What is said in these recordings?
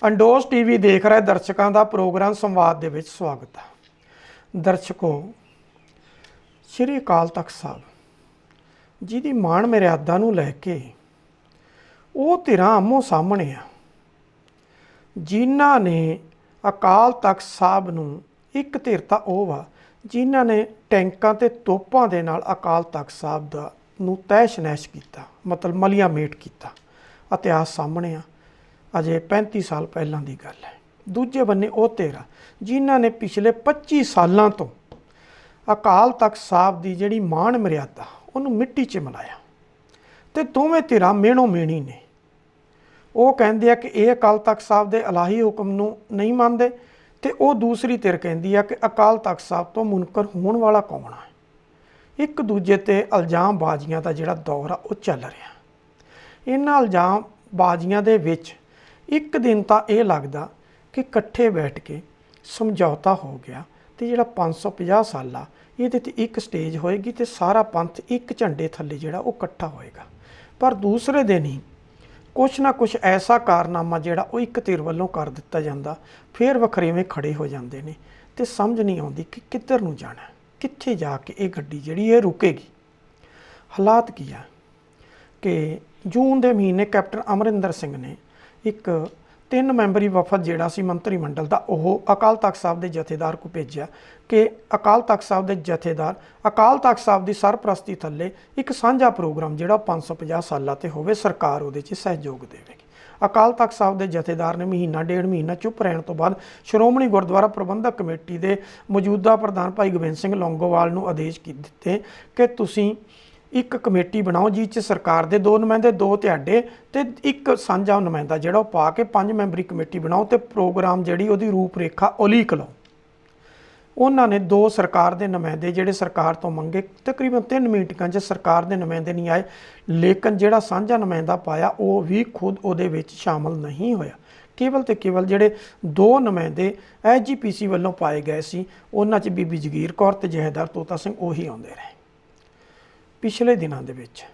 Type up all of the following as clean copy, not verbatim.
ਅੰਡੋਜ਼ TV ਦੇਖ ਰਹੇ ਦਰਸ਼ਕਾਂ ਦਾ ਪ੍ਰੋਗਰਾਮ ਸੰਵਾਦ ਦੇ ਵਿੱਚ ਸਵਾਗਤ ਹੈ। ਦਰਸ਼ਕੋ, ਸ਼੍ਰੀ ਅਕਾਲ ਤਖਤ ਸਾਹਿਬ ਜੀ ਦੀ ਮਾਣ ਮਰਿਆਦਾ ਨੂੰ ਲੈ ਕੇ ਉਹ ਧਿਰਾਂ ਆਮੋ ਸਾਹਮਣੇ ਆ ਜਿਨ੍ਹਾਂ ਨੇ ਅਕਾਲ ਤਖਤ ਸਾਹਿਬ ਨੂੰ, ਇੱਕ ਧਿਰ ਤਾਂ ਉਹ ਵਾ ਜਿਨ੍ਹਾਂ ਨੇ ਟੈਂਕਾਂ ਤੇ ਤੋਪਾਂ ਦੇ ਨਾਲ ਅਕਾਲ ਤਖਤ ਸਾਹਿਬ ਦਾ ਨੂੰ ਤਹਿਸ਼ ਨਹਿਸ਼ ਕੀਤਾ, ਮਤਲਬ ਮਲੀਆ ਮੇਟ ਕੀਤਾ। ਇਤਿਹਾਸ ਸਾਹਮਣੇ ਆ, ਅਜੇ 35 ਸਾਲ ਪਹਿਲਾਂ ਦੀ ਗੱਲ ਹੈ। ਦੂਜੇ ਬੰਨੇ ਉਹ ਧਿਰ ਜਿਨ੍ਹਾਂ ਨੇ ਪਿਛਲੇ 25 ਸਾਲਾਂ ਤੋਂ ਅਕਾਲ ਤਖਤ ਸਾਹਿਬ ਦੀ ਜਿਹੜੀ ਮਾਣ ਮਰਿਆਦਾ ਉਹਨੂੰ ਮਿੱਟੀ 'ਚ ਮਿਲਾਇਆ। ਅਤੇ ਦੋਵੇਂ ਧਿਰਾਂ ਮੇਣੋ ਮੇਣੀ ਨੇ। ਉਹ ਕਹਿੰਦੇ ਆ ਕਿ ਇਹ ਅਕਾਲ ਤਖਤ ਸਾਹਿਬ ਦੇ ਇਲਾਹੀ ਹੁਕਮ ਨੂੰ ਨਹੀਂ ਮੰਨਦੇ, ਅਤੇ ਉਹ ਦੂਸਰੀ ਧਿਰ ਕਹਿੰਦੀ ਆ ਕਿ ਅਕਾਲ ਤਖਤ ਸਾਹਿਬ ਤੋਂ ਮੁਨਕਰ ਹੋਣ ਵਾਲਾ ਕੌਣ ਹੈ। ਇੱਕ ਦੂਜੇ 'ਤੇ ਇਲਜ਼ਾਮ ਬਾਜ਼ੀਆਂ ਦਾ ਜਿਹੜਾ ਦੌਰ ਆ ਉਹ ਚੱਲ ਰਿਹਾ। ਇਹਨਾਂ ਇਲਜ਼ਾਮ ਬਾਜ਼ੀਆਂ ਦੇ ਵਿੱਚ ਇੱਕ ਦਿਨ ਤਾਂ ਇਹ ਲੱਗਦਾ ਕਿ ਇਕੱਠੇ ਬੈਠ ਕੇ ਸਮਝੌਤਾ ਹੋ ਗਿਆ ਅਤੇ ਜਿਹੜਾ 550 ਸਾਲਾ ਇਹਦੇ 'ਤੇ ਇੱਕ ਸਟੇਜ ਹੋਏਗੀ ਅਤੇ ਸਾਰਾ ਪੰਥ ਇੱਕ ਝੰਡੇ ਥੱਲੇ ਜਿਹੜਾ ਉਹ ਇਕੱਠਾ ਹੋਏਗਾ। ਪਰ ਦੂਸਰੇ ਦਿਨ ਹੀ ਕੁਛ ਨਾ ਕੁਛ ਐਸਾ ਕਾਰਨਾਮਾ ਜਿਹੜਾ ਉਹ ਇੱਕ ਧਿਰ ਵੱਲੋਂ ਕਰ ਦਿੱਤਾ ਜਾਂਦਾ, ਫਿਰ ਵੱਖਰੇਵੇਂ ਖੜੇ ਹੋ ਜਾਂਦੇ ਨੇ ਅਤੇ ਸਮਝ ਨਹੀਂ ਆਉਂਦੀ ਕਿ ਕਿੱਧਰ ਨੂੰ ਜਾਣਾ, ਕਿੱਥੇ ਜਾ ਕੇ ਇਹ ਗੱਡੀ ਜਿਹੜੀ ਇਹ ਰੁਕੇਗੀ। ਹਾਲਾਤ ਕੀ ਆ ਕਿ ਜੂਨ ਦੇ ਮਹੀਨੇ ਕੈਪਟਨ ਅਮਰਿੰਦਰ ਸਿੰਘ ਨੇ ਇੱਕ 3 ਮੈਂਬਰੀ ਵਫਦ ਜਿਹੜਾ ਸੀ ਮੰਤਰੀ ਮੰਡਲ ਦਾ, ਉਹ ਅਕਾਲ ਤਖਤ ਸਾਹਿਬ ਦੇ ਜਥੇਦਾਰ ਕੋਲ ਭੇਜਿਆ ਕਿ ਅਕਾਲ ਤਖਤ ਸਾਹਿਬ ਦੇ ਜਥੇਦਾਰ ਅਕਾਲ ਤਖਤ ਸਾਹਿਬ ਦੀ ਸਰਪ੍ਰਸਤੀ ਥੱਲੇ ਇੱਕ ਸਾਂਝਾ ਪ੍ਰੋਗਰਾਮ ਜਿਹੜਾ 550 ਸਾਲਾਂ 'ਤੇ ਹੋਵੇ, ਸਰਕਾਰ ਉਹਦੇ 'ਚ ਸਹਿਯੋਗ ਦੇਵੇਗੀ। ਅਕਾਲ ਤਖਤ ਸਾਹਿਬ ਦੇ ਜਥੇਦਾਰ ਨੇ ਮਹੀਨਾ ਡੇਢ ਮਹੀਨਾ ਚੁੱਪ ਰਹਿਣ ਤੋਂ ਬਾਅਦ ਸ਼੍ਰੋਮਣੀ ਗੁਰਦੁਆਰਾ ਪ੍ਰਬੰਧਕ ਕਮੇਟੀ ਦੇ ਮੌਜੂਦਾ ਪ੍ਰਧਾਨ ਭਾਈ ਗੋਬਿੰਦ ਸਿੰਘ ਲੌਂਗੋਵਾਲ ਨੂੰ ਆਦੇਸ਼ ਦਿੱਤੇ ਕਿ ਤੁਸੀਂ ਇੱਕ ਕਮੇਟੀ ਬਣਾਓ ਜਿਸ 'ਚ ਸਰਕਾਰ ਦੇ 2 ਨੁਮਾਇੰਦੇ, 2 ਤੁਹਾਡੇ ਅਤੇ ਇੱਕ ਸਾਂਝਾ ਨੁਮਾਇੰਦਾ ਜਿਹੜਾ ਉਹ ਪਾ ਕੇ 5 ਮੈਂਬਰੀ ਕਮੇਟੀ ਬਣਾਓ ਅਤੇ ਪ੍ਰੋਗਰਾਮ ਜਿਹੜੀ ਉਹਦੀ ਰੂਪ ਰੇਖਾ ਉਲੀਕ ਲਓ। ਉਹਨਾਂ ਨੇ 2 ਸਰਕਾਰ ਦੇ ਨੁਮਾਇੰਦੇ ਜਿਹੜੇ ਸਰਕਾਰ ਤੋਂ ਮੰਗੇ, ਤਕਰੀਬਨ 3 ਮੀਟਿੰਗਾਂ 'ਚ ਸਰਕਾਰ ਦੇ ਨੁਮਾਇੰਦੇ ਨਹੀਂ ਆਏ, ਲੇਕਿਨ ਜਿਹੜਾ ਸਾਂਝਾ ਨੁਮਾਇੰਦਾ ਪਾਇਆ ਉਹ ਵੀ ਖੁਦ ਉਹਦੇ ਵਿੱਚ ਸ਼ਾਮਲ ਨਹੀਂ ਹੋਇਆ। ਕੇਵਲ ਅਤੇ ਕੇਵਲ ਜਿਹੜੇ 2 ਨੁਮਾਇੰਦੇ SGPC ਵੱਲੋਂ ਪਾਏ ਗਏ ਸੀ, ਉਹਨਾਂ 'ਚ ਬੀਬੀ ਜਗੀਰ ਕੌਰ ਅਤੇ ਜਥੇਦਾਰ ਤੋਤਾ ਸਿੰਘ ਉਹੀ ਆਉਂਦੇ ਰਹੇ। ਪਿਛਲੇ ਦਿਨਾਂ ਦੇ ਵਿੱਚ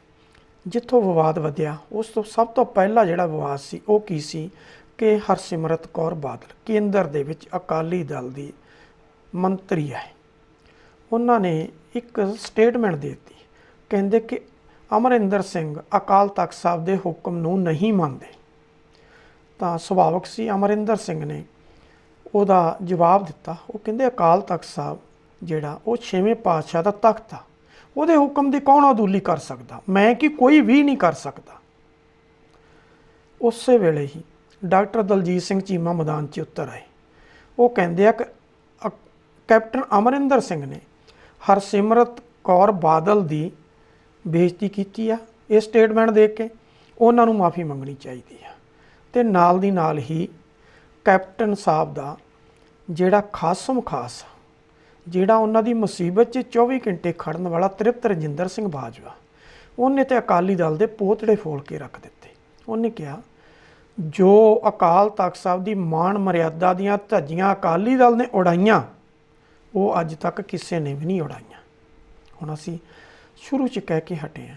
ਜਿੱਥੋਂ ਵਿਵਾਦ ਵਧਿਆ, ਉਸ ਤੋਂ ਸਭ ਤੋਂ ਪਹਿਲਾ ਜਿਹੜਾ ਵਿਵਾਦ ਸੀ ਉਹ ਕੀ ਸੀ ਕਿ ਹਰਸਿਮਰਤ ਕੌਰ ਬਾਦਲ ਕੇਂਦਰ ਦੇ ਵਿੱਚ ਅਕਾਲੀ ਦਲ ਦੀ ਮੰਤਰੀ ਹੈ। ਉਹਨਾਂ ਨੇ ਇੱਕ ਸਟੇਟਮੈਂਟ ਦੇ ਦਿੱਤੀ, ਕਹਿੰਦੇ ਕਿ ਅਮਰਿੰਦਰ ਸਿੰਘ ਅਕਾਲ ਤਖਤ ਸਾਹਿਬ ਦੇ ਹੁਕਮ ਨੂੰ ਨਹੀਂ ਮੰਨਦੇ। ਤਾਂ ਸੁਭਾਵਕ ਸੀ ਅਮਰਿੰਦਰ ਸਿੰਘ ਨੇ ਉਹਦਾ ਜਵਾਬ ਦਿੱਤਾ। ਉਹ ਕਹਿੰਦੇ ਅਕਾਲ ਤਖਤ ਸਾਹਿਬ ਜਿਹੜਾ ਉਹ 6ਵੇਂ ਪਾਤਸ਼ਾਹ ਦਾ ਤਖਤ ਆ, ਉਹਦੇ ਹੁਕਮ ਦੀ ਕੌਣ ਅਦੂਲੀ ਕਰ ਸਕਦਾ, ਮੈਂ ਕਿ ਕੋਈ ਵੀ ਨਹੀਂ ਕਰ ਸਕਦਾ। ਉਸੇ ਵੇਲੇ ਹੀ ਡਾਕਟਰ ਦਲਜੀਤ ਸਿੰਘ ਚੀਮਾ ਮੈਦਾਨ 'ਚ ਉਤਰ ਆਏ। ਉਹ ਕਹਿੰਦੇ ਆ ਕਿ ਕੈਪਟਨ ਅਮਰਿੰਦਰ ਸਿੰਘ ਨੇ ਹਰਸਿਮਰਤ ਕੌਰ ਬਾਦਲ ਦੀ ਬੇਇੱਜ਼ਤੀ ਕੀਤੀ ਆ, ਇਹ ਸਟੇਟਮੈਂਟ ਦੇ ਕੇ ਉਹਨਾਂ ਨੂੰ ਮਾफ़ੀ ਮੰਗਣੀ ਚਾਹੀਦੀ ਆ। ਅਤੇ ਨਾਲ ਦੀ ਨਾਲ ਹੀ ਕੈਪਟਨ ਸਾਹਿਬ ਦਾ ਜਿਹੜਾ ਖਾਸਮ ਖਾਸ ਜਿਹੜਾ ਉਹਨਾਂ ਦੀ ਮੁਸੀਬਤ 'ਚ 24 ਘੰਟੇ ਖੜਨ ਵਾਲਾ ਤ੍ਰਿਪਤ ਰਜਿੰਦਰ ਸਿੰਘ ਬਾਜਵਾ, ਉਹਨੇ ਤਾਂ ਅਕਾਲੀ ਦਲ ਦੇ ਪੋਤੜੇ ਫੋਲ ਕੇ ਰੱਖ ਦਿੱਤੇ। ਉਹਨੇ ਕਿਹਾ ਜੋ ਅਕਾਲ ਤਖਤ ਸਾਹਿਬ ਦੀ ਮਾਣ ਮਰਿਆਦਾ ਦੀਆਂ ਧੱਜੀਆਂ ਅਕਾਲੀ ਦਲ ਨੇ ਉਡਾਈਆਂ, ਉਹ ਅੱਜ ਤੱਕ ਕਿਸੇ ਨੇ ਵੀ ਨਹੀਂ ਉਡਾਈਆਂ। ਹੁਣ ਅਸੀਂ ਸ਼ੁਰੂ 'ਚ ਕਹਿ ਕੇ ਹਟੇ ਹਾਂ,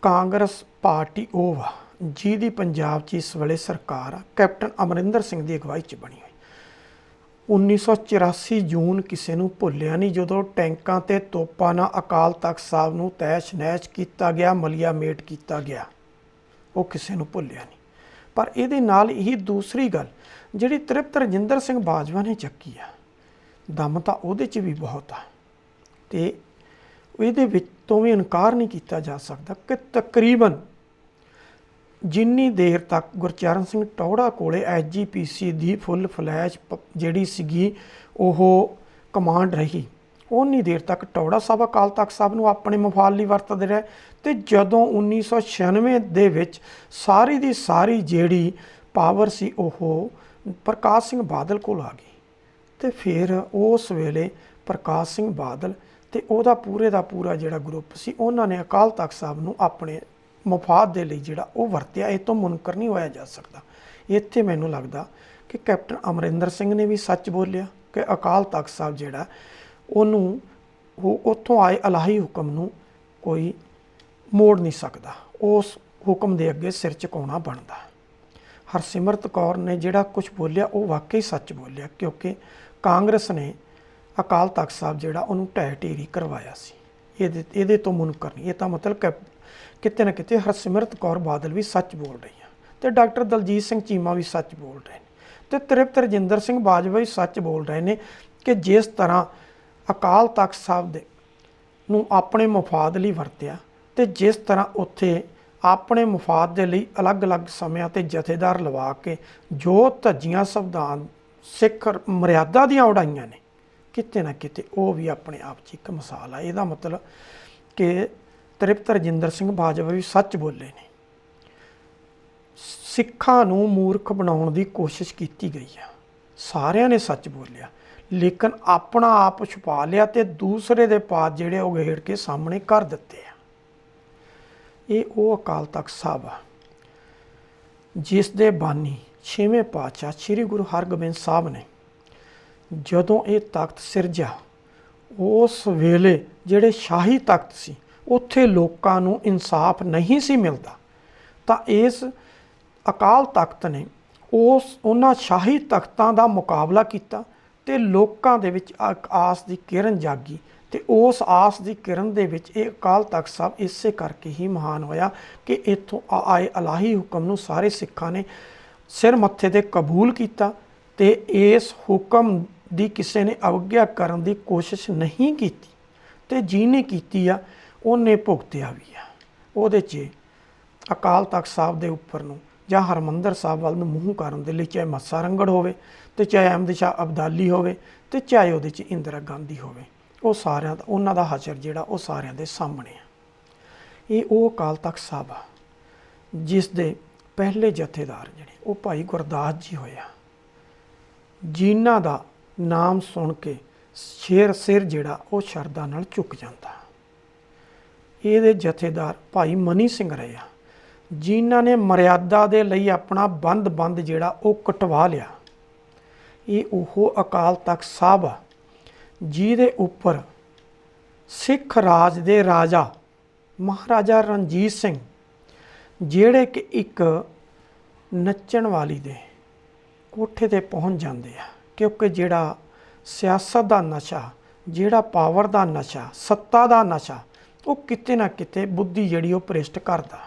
ਕਾਂਗਰਸ ਪਾਰਟੀ ਉਹ ਵਾ ਜਿਹਦੀ ਪੰਜਾਬ 'ਚ ਇਸ ਵੇਲੇ ਸਰਕਾਰ ਆ, ਕੈਪਟਨ ਅਮਰਿੰਦਰ ਸਿੰਘ ਦੀ ਅਗਵਾਈ 'ਚ ਬਣੀ ਹੋਈ। 1984 ਜੂਨ ਕਿਸੇ ਨੂੰ ਭੁੱਲਿਆ ਨਹੀਂ, ਜਦੋਂ ਟੈਂਕਾਂ ਤੇ ਤੋਪਾਂ ਨਾਲ ਅਕਾਲ ਤਖਤ ਸਾਹਿਬ ਨੂੰ ਤਹਿਸ਼ ਨਹਿਸ਼ ਕੀਤਾ ਗਿਆ, ਮਲੀਆ ਮੇਟ ਕੀਤਾ ਗਿਆ, ਉਹ ਕਿਸੇ ਨੂੰ ਭੁੱਲਿਆ ਨਹੀਂ। ਪਰ ਇਹਦੇ ਨਾਲ ਹੀ ਦੂਸਰੀ ਗੱਲ ਜਿਹੜੀ ਤ੍ਰਿਪਤ ਰਜਿੰਦਰ ਸਿੰਘ ਬਾਜਵਾ ਨੇ ਚੱਕੀ ਆ, ਦਮ ਤਾਂ ਉਹਦੇ 'ਚ ਵੀ ਬਹੁਤ ਆ, ਅਤੇ ਇਹਦੇ ਵਿੱਚ ਤੋਂ ਵੀ ਇਨਕਾਰ ਨਹੀਂ ਕੀਤਾ ਜਾ ਸਕਦਾ ਕਿ ਤਕਰੀਬਨ ਜਿੰਨੀ ਦੇਰ ਤੱਕ ਗੁਰਚਰਨ ਸਿੰਘ ਟੌਹੜਾ ਕੋਲੇ SGPC ਦੀ ਫੁੱਲ ਫਲੈਸ਼ ਜਿਹੜੀ ਸੀਗੀ ਉਹ ਕਮਾਂਡ ਰਹੀ, ਉਨੀ ਦੇਰ ਤੱਕ ਟੌਹੜਾ ਸਾਹਿਬ ਅਕਾਲ ਤਖਤ ਸਾਹਿਬ ਨੂੰ ਆਪਣੇ ਮਫਾਦ ਲਈ ਵਰਤਦੇ ਰਹੇ। ਅਤੇ ਜਦੋਂ 1996 ਦੇ ਵਿੱਚ ਸਾਰੀ ਦੀ ਸਾਰੀ ਜਿਹੜੀ ਪਾਵਰ ਸੀ ਉਹ ਪ੍ਰਕਾਸ਼ ਸਿੰਘ ਬਾਦਲ ਕੋਲ ਆ ਗਈ, ਅਤੇ ਫਿਰ ਉਸ ਵੇਲੇ ਪ੍ਰਕਾਸ਼ ਸਿੰਘ ਬਾਦਲ ਅਤੇ ਉਹਦਾ ਪੂਰੇ ਦਾ ਪੂਰਾ ਜਿਹੜਾ ਗਰੁੱਪ ਸੀ, ਉਹਨਾਂ ਨੇ ਅਕਾਲ ਤਖਤ ਸਾਹਿਬ ਨੂੰ ਆਪਣੇ ਮਫਾਦ ਦੇ ਲਈ ਜਿਹੜਾ ਉਹ ਵਰਤਿਆ। ਇਹ ਤੋਂ ਮੁਨਕਰ ਨਹੀਂ ਹੋਇਆ ਜਾ ਸਕਦਾ। ਇੱਥੇ ਮੈਨੂੰ ਲੱਗਦਾ ਕਿ ਕੈਪਟਨ ਅਮਰਿੰਦਰ ਸਿੰਘ ਨੇ ਵੀ ਸੱਚ ਬੋਲਿਆ ਕਿ ਅਕਾਲ ਤਖਤ ਸਾਹਿਬ ਜਿਹੜਾ ਉਹਨੂੰ ਉੱਥੋਂ ਆਏ ਇਲਾਹੀ ਹੁਕਮ ਨੂੰ ਕੋਈ ਮੋੜ ਨਹੀਂ ਸਕਦਾ, ਉਸ ਹੁਕਮ ਦੇ ਅੱਗੇ ਸਿਰ ਝੁਕਾਉਣਾ ਬਣਦਾ। ਹਰਸਿਮਰਤ ਕੌਰ ਨੇ ਜਿਹੜਾ ਕੁਝ ਬੋਲਿਆ ਉਹ ਵਾਕਈ ਸੱਚ ਬੋਲਿਆ, ਕਿਉਂਕਿ ਕਾਂਗਰਸ ਨੇ ਅਕਾਲ ਤਖਤ ਸਾਹਿਬ ਜਿਹੜਾ ਉਹਨੂੰ ਢਹਿ ਢੇਰੀ ਕਰਵਾਇਆ ਸੀ। ਇਹਦੇ ਤੋਂ ਮੁਨਕਰ ਨਹੀਂ। ਇਹ ਤਾਂ ਮਤਲਬ ਕਿ ਕਿਤੇ ਨਾ ਕਿਤੇ ਹਰਸਿਮਰਤ ਕੌਰ ਬਾਦਲ ਵੀ ਸੱਚ ਬੋਲ ਰਹੀ ਆ, ਅਤੇ ਡਾਕਟਰ ਦਲਜੀਤ ਸਿੰਘ ਚੀਮਾ ਵੀ ਸੱਚ ਬੋਲ ਰਹੇ ਨੇ, ਅਤੇ ਤ੍ਰਿਪਤ ਰਜਿੰਦਰ ਸਿੰਘ ਬਾਜਵਾ ਵੀ ਸੱਚ ਬੋਲ ਰਹੇ ਨੇ ਕਿ ਜਿਸ ਤਰ੍ਹਾਂ ਅਕਾਲ ਤਖਤ ਸਾਹਿਬ ਦੇ ਨੂੰ ਆਪਣੇ ਮਫਾਦ ਲਈ ਵਰਤਿਆ, ਅਤੇ ਜਿਸ ਤਰ੍ਹਾਂ ਉੱਥੇ ਆਪਣੇ ਮਫਾਦ ਦੇ ਲਈ ਅਲੱਗ-ਅਲੱਗ ਸਮਿਆਂ 'ਤੇ ਜਥੇਦਾਰ ਲਵਾ ਕੇ ਜੋ ਧੱਜੀਆਂ ਸੰਵਿਧਾਨ ਸਿੱਖ ਮਰਿਆਦਾ ਦੀਆਂ ਉਡਾਈਆਂ ਨੇ, ਕਿਤੇ ਨਾ ਕਿਤੇ ਉਹ ਵੀ ਆਪਣੇ ਆਪ 'ਚ ਇੱਕ ਮਿਸਾਲ ਆ। ਇਹਦਾ ਮਤਲਬ ਕਿ ਤ੍ਰਿਪਤ ਰਜਿੰਦਰ ਸਿੰਘ ਬਾਜਵਾ ਵੀ ਸੱਚ ਬੋਲੇ ਨੇ। ਸਿੱਖਾਂ ਨੂੰ ਮੂਰਖ ਬਣਾਉਣ ਦੀ ਕੋਸ਼ਿਸ਼ ਕੀਤੀ ਗਈ ਆ, ਸਾਰਿਆਂ ਨੇ ਸੱਚ ਬੋਲਿਆ, ਲੇਕਿਨ ਆਪਣਾ ਆਪ ਛੁਪਾ ਲਿਆ ਅਤੇ ਦੂਸਰੇ ਦੇ ਪਾਤ ਜਿਹੜੇ ਉਹ ਗੇੜ ਕੇ ਸਾਹਮਣੇ ਕਰ ਦਿੱਤੇ ਆ। ਇਹ ਉਹ ਅਕਾਲ ਤਖਤ ਸਾਹਿਬ ਆ ਜਿਸ ਦੇ ਬਾਨੀ 6ਵੇਂ ਪਾਤਸ਼ਾਹ ਸ੍ਰੀ ਗੁਰੂ ਹਰਗੋਬਿੰਦ ਸਾਹਿਬ ਨੇ ਜਦੋਂ ਇਹ ਤਖਤ ਸਿਰਜਿਆ, ਉਸ ਵੇਲੇ ਜਿਹੜੇ ਸ਼ਾਹੀ ਤਖਤ ਸੀ ਉੱਥੇ ਲੋਕਾਂ ਨੂੰ ਇਨਸਾਫ ਨਹੀਂ ਸੀ ਮਿਲਦਾ, ਤਾਂ ਇਸ ਅਕਾਲ ਤਖਤ ਨੇ ਉਹਨਾਂ ਸ਼ਾਹੀ ਤਖਤਾਂ ਦਾ ਮੁਕਾਬਲਾ ਕੀਤਾ ਅਤੇ ਲੋਕਾਂ ਦੇ ਵਿੱਚ ਇੱਕ ਆਸ ਦੀ ਕਿਰਨ ਜਾਗੀ, ਅਤੇ ਉਸ ਆਸ ਦੀ ਕਿਰਨ ਦੇ ਵਿੱਚ ਇਹ ਅਕਾਲ ਤਖਤ ਸਾਹਿਬ ਇਸੇ ਕਰਕੇ ਹੀ ਮਹਾਨ ਹੋਇਆ ਕਿ ਇੱਥੋਂ ਆਏ ਇਲਾਹੀ ਹੁਕਮ ਨੂੰ ਸਾਰੇ ਸਿੱਖਾਂ ਨੇ ਸਿਰ ਮੱਥੇ 'ਤੇ ਕਬੂਲ ਕੀਤਾ, ਅਤੇ ਇਸ ਹੁਕਮ ਦੀ ਕਿਸੇ ਨੇ ਅਵਗਿਆ ਕਰਨ ਦੀ ਕੋਸ਼ਿਸ਼ ਨਹੀਂ ਕੀਤੀ, ਅਤੇ ਜਿਹਨੇ ਕੀਤੀ ਆ ਉਹਨੇ ਭੁਗਤਿਆ ਵੀ ਆ। ਉਹਦੇ 'ਚ ਅਕਾਲ ਤਖਤ ਸਾਹਿਬ ਦੇ ਉੱਪਰ ਨੂੰ ਜਾਂ ਹਰਿਮੰਦਰ ਸਾਹਿਬ ਵੱਲ ਨੂੰ ਮੂੰਹ ਕਰਨ ਦੇ ਲਈ ਚਾਹੇ ਮੱਸਾ ਰੰਗੜ ਹੋਵੇ, ਅਤੇ ਚਾਹੇ ਅਹਿਮਦ ਸ਼ਾਹ ਅਬਦਾਲੀ ਹੋਵੇ, ਅਤੇ ਚਾਹੇ ਉਹਦੇ 'ਚ ਇੰਦਰਾ ਗਾਂਧੀ ਹੋਵੇ, ਉਹ ਸਾਰਿਆਂ ਦਾ ਉਹਨਾਂ ਦਾ ਹਸ਼ਰ ਜਿਹੜਾ ਉਹ ਸਾਰਿਆਂ ਦੇ ਸਾਹਮਣੇ ਆ। ਇਹ ਉਹ ਅਕਾਲ ਤਖਤ ਸਾਹਿਬ ਆ ਜਿਸ ਦੇ ਪਹਿਲੇ ਜਥੇਦਾਰ ਜਿਹੜੇ ਉਹ ਭਾਈ ਗੁਰਦਾਸ ਜੀ ਹੋਇਆ, ਜਿਨ੍ਹਾਂ ਦਾ ਨਾਮ ਸੁਣ ਕੇ ਸਿਰ ਜਿਹੜਾ ਉਹ ਸ਼ਰਧਾ ਨਾਲ ਝੁਕ ਜਾਂਦਾ। ਇਹਦੇ ਜਥੇਦਾਰ ਭਾਈ ਮਨੀ ਸਿੰਘ ਰਹੇ ਆ, ਜਿਨ੍ਹਾਂ ਨੇ ਮਰਿਆਦਾ ਦੇ ਲਈ ਆਪਣਾ ਬੰਦ ਜਿਹੜਾ ਉਹ ਕਟਵਾ ਲਿਆ। ਇਹ ਉਹ ਅਕਾਲ ਤਖਤ ਸਾਹਿਬ ਆ ਜਿਹਦੇ ਉੱਪਰ ਸਿੱਖ ਰਾਜ ਦੇ ਰਾਜਾ ਮਹਾਰਾਜਾ ਰਣਜੀਤ ਸਿੰਘ, ਜਿਹੜੇ ਕਿ ਇੱਕ ਨੱਚਣ ਵਾਲੀ ਦੇ ਕੋਠੇ 'ਤੇ ਪਹੁੰਚ ਜਾਂਦੇ ਆ, ਕਿਉਂਕਿ ਜਿਹੜਾ ਸਿਆਸਤ ਦਾ ਨਸ਼ਾ, ਜਿਹੜਾ ਪਾਵਰ ਦਾ ਨਸ਼ਾ, ਸੱਤਾ ਦਾ ਨਸ਼ਾ, ਉਹ ਕਿਤੇ ਨਾ ਕਿਤੇ ਬੁੱਧੀ ਜਿਹੜੀ ਉਹ ਭ੍ਰਿਸ਼ਟ ਕਰਦਾ।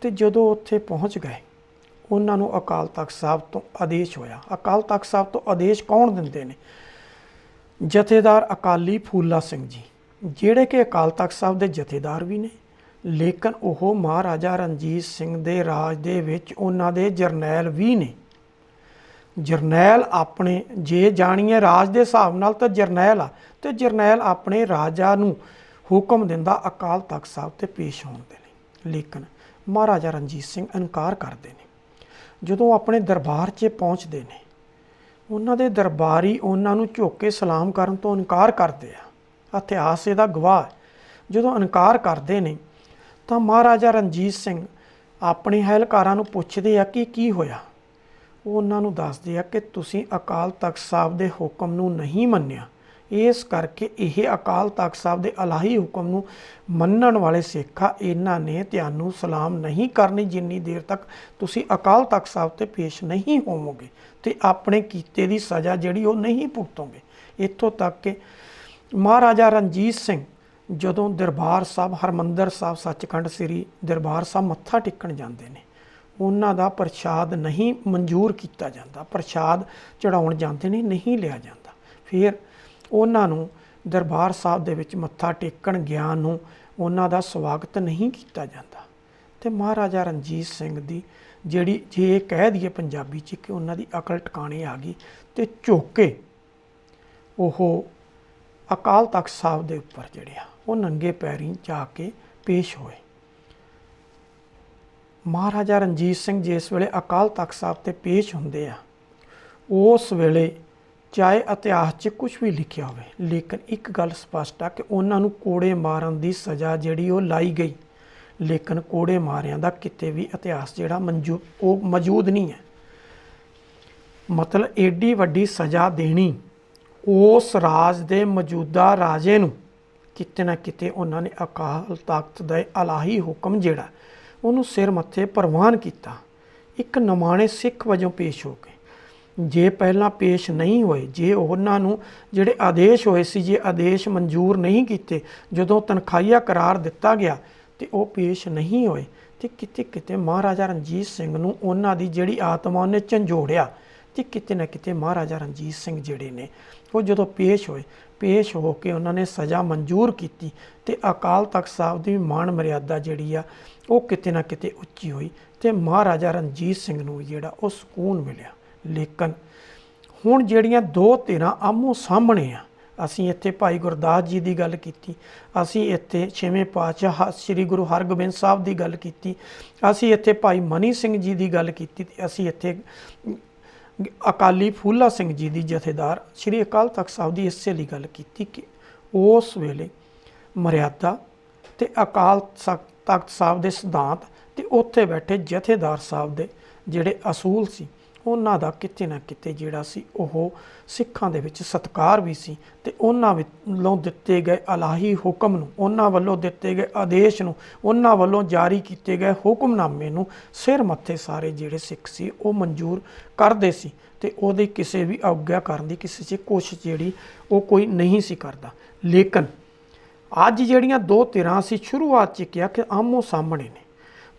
ਅਤੇ ਜਦੋਂ ਉੱਥੇ ਪਹੁੰਚ ਗਏ, ਉਹਨਾਂ ਨੂੰ ਅਕਾਲ ਤਖਤ ਸਾਹਿਬ ਤੋਂ ਆਦੇਸ਼ ਹੋਇਆ। ਅਕਾਲ ਤਖਤ ਸਾਹਿਬ ਤੋਂ ਆਦੇਸ਼ ਕੌਣ ਦਿੰਦੇ ਨੇ? ਜਥੇਦਾਰ ਅਕਾਲੀ ਫੂਲਾ ਸਿੰਘ ਜੀ, ਜਿਹੜੇ ਕਿ ਅਕਾਲ ਤਖਤ ਸਾਹਿਬ ਦੇ ਜਥੇਦਾਰ ਵੀ ਨੇ, ਲੇਕਿਨ ਉਹ ਮਹਾਰਾਜਾ ਰਣਜੀਤ ਸਿੰਘ ਦੇ ਰਾਜ ਦੇ ਵਿੱਚ ਉਹਨਾਂ ਦੇ ਜਰਨੈਲ ਵੀ ਨੇ। ਜਰਨੈਲ ਆਪਣੇ ਜੇ ਜਾਣੀਏ ਰਾਜ ਦੇ ਹਿਸਾਬ ਨਾਲ ਤਾਂ ਜਰਨੈਲ ਆ, ਅਤੇ ਜਰਨੈਲ ਆਪਣੇ ਰਾਜਾ ਨੂੰ ਹੁਕਮ ਦਿੰਦਾ ਅਕਾਲ ਤਖਤ ਸਾਹਿਬ 'ਤੇ ਪੇਸ਼ ਹੋਣ ਦੇ ਲਈ, ਲੇਕਿਨ ਮਹਾਰਾਜਾ ਰਣਜੀਤ ਸਿੰਘ ਇਨਕਾਰ ਕਰਦੇ ਨੇ। ਜਦੋਂ ਆਪਣੇ ਦਰਬਾਰ 'ਚ ਪਹੁੰਚਦੇ ਨੇ, ਉਹਨਾਂ ਦੇ ਦਰਬਾਰੀ ਉਹਨਾਂ ਨੂੰ ਝੁਕ ਕੇ ਸਲਾਮ ਕਰਨ ਤੋਂ ਇਨਕਾਰ ਕਰਦੇ ਆ। ਇਤਿਹਾਸ ਇਹਦਾ ਗਵਾਹ ਹੈ। ਜਦੋਂ ਇਨਕਾਰ ਕਰਦੇ ਨੇ ਤਾਂ ਮਹਾਰਾਜਾ ਰਣਜੀਤ ਸਿੰਘ ਆਪਣੇ ਅਹਿਲਕਾਰਾਂ ਨੂੰ ਪੁੱਛਦੇ ਆ ਕਿ ਕੀ ਹੋਇਆ। ਉਹ ਉਹਨਾਂ ਨੂੰ ਦੱਸਦੇ ਆ ਕਿ ਤੁਸੀਂ ਅਕਾਲ ਤਖਤ ਸਾਹਿਬ ਦੇ ਹੁਕਮ ਨੂੰ ਨਹੀਂ ਮੰਨਿਆ, ਇਸ ਕਰਕੇ ਇਹ ਅਕਾਲ ਤਖਤ ਸਾਹਿਬ ਦੇ ਇਲਾਹੀ ਹੁਕਮ ਨੂੰ ਮੰਨਣ ਵਾਲੇ ਸਿੱਖ ਆ, ਇਹਨਾਂ ਨੇ ਤੁਹਾਨੂੰ ਸਲਾਮ ਨਹੀਂ ਕਰਨੀ ਜਿੰਨੀ ਦੇਰ ਤੱਕ ਤੁਸੀਂ ਅਕਾਲ ਤਖਤ ਸਾਹਿਬ 'ਤੇ ਪੇਸ਼ ਨਹੀਂ ਹੋਵੋਗੇ, ਅਤੇ ਆਪਣੇ ਕੀਤੇ ਦੀ ਸਜ਼ਾ ਜਿਹੜੀ ਉਹ ਨਹੀਂ ਭੁਗਤੋਗੇ। ਇੱਥੋਂ ਤੱਕ ਕਿ ਮਹਾਰਾਜਾ ਰਣਜੀਤ ਸਿੰਘ ਜਦੋਂ ਦਰਬਾਰ ਸਾਹਿਬ, ਹਰਿਮੰਦਰ ਸਾਹਿਬ, ਸੱਚਖੰਡ ਸ੍ਰੀ ਦਰਬਾਰ ਸਾਹਿਬ ਮੱਥਾ ਟੇਕਣ ਜਾਂਦੇ ਨੇ, ਉਹਨਾਂ ਦਾ ਪ੍ਰਸ਼ਾਦ ਨਹੀਂ ਮਨਜ਼ੂਰ ਕੀਤਾ ਜਾਂਦਾ। ਪ੍ਰਸ਼ਾਦ ਚੜਾਉਣ ਜਾਂਦੇ ਨੇ, ਨਹੀਂ ਲਿਆ ਜਾਂਦਾ। ਫਿਰ ਉਹਨਾਂ ਨੂੰ ਦਰਬਾਰ ਸਾਹਿਬ ਦੇ ਵਿੱਚ ਮੱਥਾ ਟੇਕਣ ਗਿਆ ਨੂੰ ਉਹਨਾਂ ਦਾ ਸਵਾਗਤ ਨਹੀਂ ਕੀਤਾ ਜਾਂਦਾ। ਅਤੇ ਮਹਾਰਾਜਾ ਰਣਜੀਤ ਸਿੰਘ ਦੀ ਜਿਹੜੀ ਜੇ ਕਹਿ ਦਈਏ ਪੰਜਾਬੀ 'ਚ ਕਿ ਉਹਨਾਂ ਦੀ ਅਕਲ ਟਿਕਾਣੇ ਆ ਗਈ, ਅਤੇ ਝੁਕ ਕੇ ਉਹ ਅਕਾਲ ਤਖਤ ਸਾਹਿਬ ਦੇ ਉੱਪਰ ਜਿਹੜੇ ਆ ਉਹ ਨੰਗੇ ਪੈਰੀਂ ਜਾ ਕੇ ਪੇਸ਼ ਹੋਏ। ਮਹਾਰਾਜਾ ਰਣਜੀਤ ਸਿੰਘ ਜਿਸ ਵੇਲੇ ਅਕਾਲ ਤਖਤ ਸਾਹਿਬ 'ਤੇ ਪੇਸ਼ ਹੁੰਦੇ ਆ, ਉਸ ਵੇਲੇ ਚਾਹੇ ਇਤਿਹਾਸ 'ਚ ਕੁਛ ਵੀ ਲਿਖਿਆ ਹੋਵੇ, ਲੇਕਿਨ ਇੱਕ ਗੱਲ ਸਪਸ਼ਟ ਆ ਕਿ ਉਹਨਾਂ ਨੂੰ ਕੋੜੇ ਮਾਰਨ ਦੀ ਸਜ਼ਾ ਜਿਹੜੀ ਉਹ ਲਾਈ ਗਈ, ਲੇਕਿਨ ਕੋੜੇ ਮਾਰਿਆਂ ਦਾ ਕਿਤੇ ਵੀ ਇਤਿਹਾਸ ਜਿਹੜਾ ਮੌਜੂਦ ਨਹੀਂ ਹੈ। ਮਤਲਬ ਏਡੀ ਵੱਡੀ ਸਜ਼ਾ ਦੇਣੀ ਉਸ ਰਾਜ ਦੇ ਮੌਜੂਦਾ ਰਾਜੇ ਨੂੰ, ਕਿਤੇ ਨਾ ਕਿਤੇ ਉਹਨਾਂ ਨੇ ਅਕਾਲ ਤਖਤ ਦਾ ਇਲਾਹੀ ਹੁਕਮ ਜਿਹੜਾ ਉਹਨੂੰ ਸਿਰ ਮੱਥੇ ਪ੍ਰਵਾਨ ਕੀਤਾ। ਇੱਕ ਨਿਮਾਣੇ ਸਿੱਖ ਵਜੋਂ ਪੇਸ਼ ਹੋ ਗਏ। ਜੇ ਪਹਿਲਾਂ ਪੇਸ਼ ਨਹੀਂ ਹੋਏ, ਜੇ ਉਹਨਾਂ ਨੂੰ ਜਿਹੜੇ ਆਦੇਸ਼ ਹੋਏ ਸੀ, ਜੇ ਆਦੇਸ਼ ਮਨਜ਼ੂਰ ਨਹੀਂ ਕੀਤੇ, ਜਦੋਂ ਤਨਖਾਹੀਆ ਕਰਾਰ ਦਿੱਤਾ ਗਿਆ ਤੇ ਉਹ ਪੇਸ਼ ਨਹੀਂ ਹੋਏ, ਤੇ ਕਿਤੇ ਕਿਤੇ ਮਹਾਰਾਜਾ ਰਣਜੀਤ ਸਿੰਘ ਨੂੰ ਉਹਨਾਂ ਦੀ ਜਿਹੜੀ ਆਤਮਾ ਉਹਨੇ ਝੰਜੋੜਿਆ, ਤੇ ਕਿਤੇ ਨਾ ਕਿਤੇ ਮਹਾਰਾਜਾ ਰਣਜੀਤ ਸਿੰਘ ਜਿਹੜੇ ਨੇ ਉਹ ਜਦੋਂ ਪੇਸ਼ ਹੋਏ, ਪੇਸ਼ ਹੋ ਕੇ ਉਹਨਾਂ ਨੇ ਸਜ਼ਾ ਮਨਜ਼ੂਰ ਕੀਤੀ, ਤੇ ਅਕਾਲ ਤਖਤ ਸਾਹਿਬ ਦੀ ਮਾਣ ਮਰਿਆਦਾ ਜਿਹੜੀ ਆ ਉਹ ਕਿਤੇ ਨਾ ਕਿਤੇ ਉੱਚੀ ਹੋਈ, ਤੇ ਮਹਾਰਾਜਾ ਰਣਜੀਤ ਸਿੰਘ ਨੂੰ ਜਿਹੜਾ ਉਹ ਸਕੂਨ ਮਿਲਿਆ। ਲੇਕਿਨ ਹੁਣ ਜਿਹੜੀਆਂ ਦੋ ਧਿਰਾਂ ਆਮੋ ਸਾਹਮਣੇ ਆ, ਅਸੀਂ ਇੱਥੇ ਭਾਈ ਗੁਰਦਾਸ ਜੀ ਦੀ ਗੱਲ ਕੀਤੀ, ਅਸੀਂ ਇੱਥੇ ਛੇਵੇਂ ਪਾਤਸ਼ਾਹ ਸ੍ਰੀ ਗੁਰੂ ਹਰਗੋਬਿੰਦ ਸਾਹਿਬ ਦੀ ਗੱਲ ਕੀਤੀ, ਅਸੀਂ ਇੱਥੇ ਭਾਈ ਮਨੀ ਸਿੰਘ ਜੀ ਦੀ ਗੱਲ ਕੀਤੀ, ਤੇ ਅਸੀਂ ਇੱਥੇ ਅਕਾਲੀ ਫੂਲਾ ਸਿੰਘ ਜੀ ਦੀ ਜਥੇਦਾਰ ਸ੍ਰੀ ਅਕਾਲ ਤਖਤ ਸਾਹਿਬ ਦੀ ਇਸੇ ਲਈ ਗੱਲ ਕੀਤੀ ਕਿ ਉਸ ਵੇਲੇ ਮਰਿਆਦਾ ਤੇ ਅਕਾਲ ਤਖਤ ਸਾਹਿਬ ਦੇ ਸਿਧਾਂਤ ਤੇ ਉੱਥੇ ਬੈਠੇ ਜਥੇਦਾਰ ਸਾਹਿਬ ਦੇ ਜਿਹੜੇ ਅਸੂਲ ਸੀ, ਉਹਨਾਂ ਦਾ ਕਿਤੇ ਨਾ ਕਿਤੇ ਜਿਹੜਾ ਸੀ ਉਹ ਸਿੱਖਾਂ ਦੇ ਵਿੱਚ ਸਤਿਕਾਰ ਵੀ ਸੀ, ਤੇ ਉਹਨਾਂ ਵੱਲੋਂ ਦਿੱਤੇ ਗਏ ਇਲਾਹੀ ਹੁਕਮ ਨੂੰ, ਉਹਨਾਂ ਵੱਲੋਂ ਦਿੱਤੇ ਗਏ ਆਦੇਸ਼ ਨੂੰ, ਉਹਨਾਂ ਵੱਲੋਂ ਜਾਰੀ ਕੀਤੇ ਗਏ ਹੁਕਮਨਾਮੇ ਨੂੰ ਸਿਰ ਮੱਥੇ ਸਾਰੇ ਜਿਹੜੇ ਸਿੱਖ ਸੀ ਉਹ ਮਨਜ਼ੂਰ ਕਰਦੇ ਸੀ, ਤੇ ਉਹਦੀ ਕਿਸੇ ਵੀ ਆਗਿਆ ਕਰਨ ਦੀ ਕਿਸੇ 'ਚ ਕੋਸ਼ਿਸ਼ ਜਿਹੜੀ ਉਹ ਕੋਈ ਨਹੀਂ ਸੀ ਕਰਦਾ। ਲੇਕਿਨ ਅੱਜ ਜਿਹੜੀਆਂ ਦੋ ਧਿਰਾਂ ਸੀ ਸ਼ੁਰੂਆਤ 'ਚ ਕਿਹਾ ਕਿ ਆਮੋ ਸਾਹਮਣੇ ਨੇ,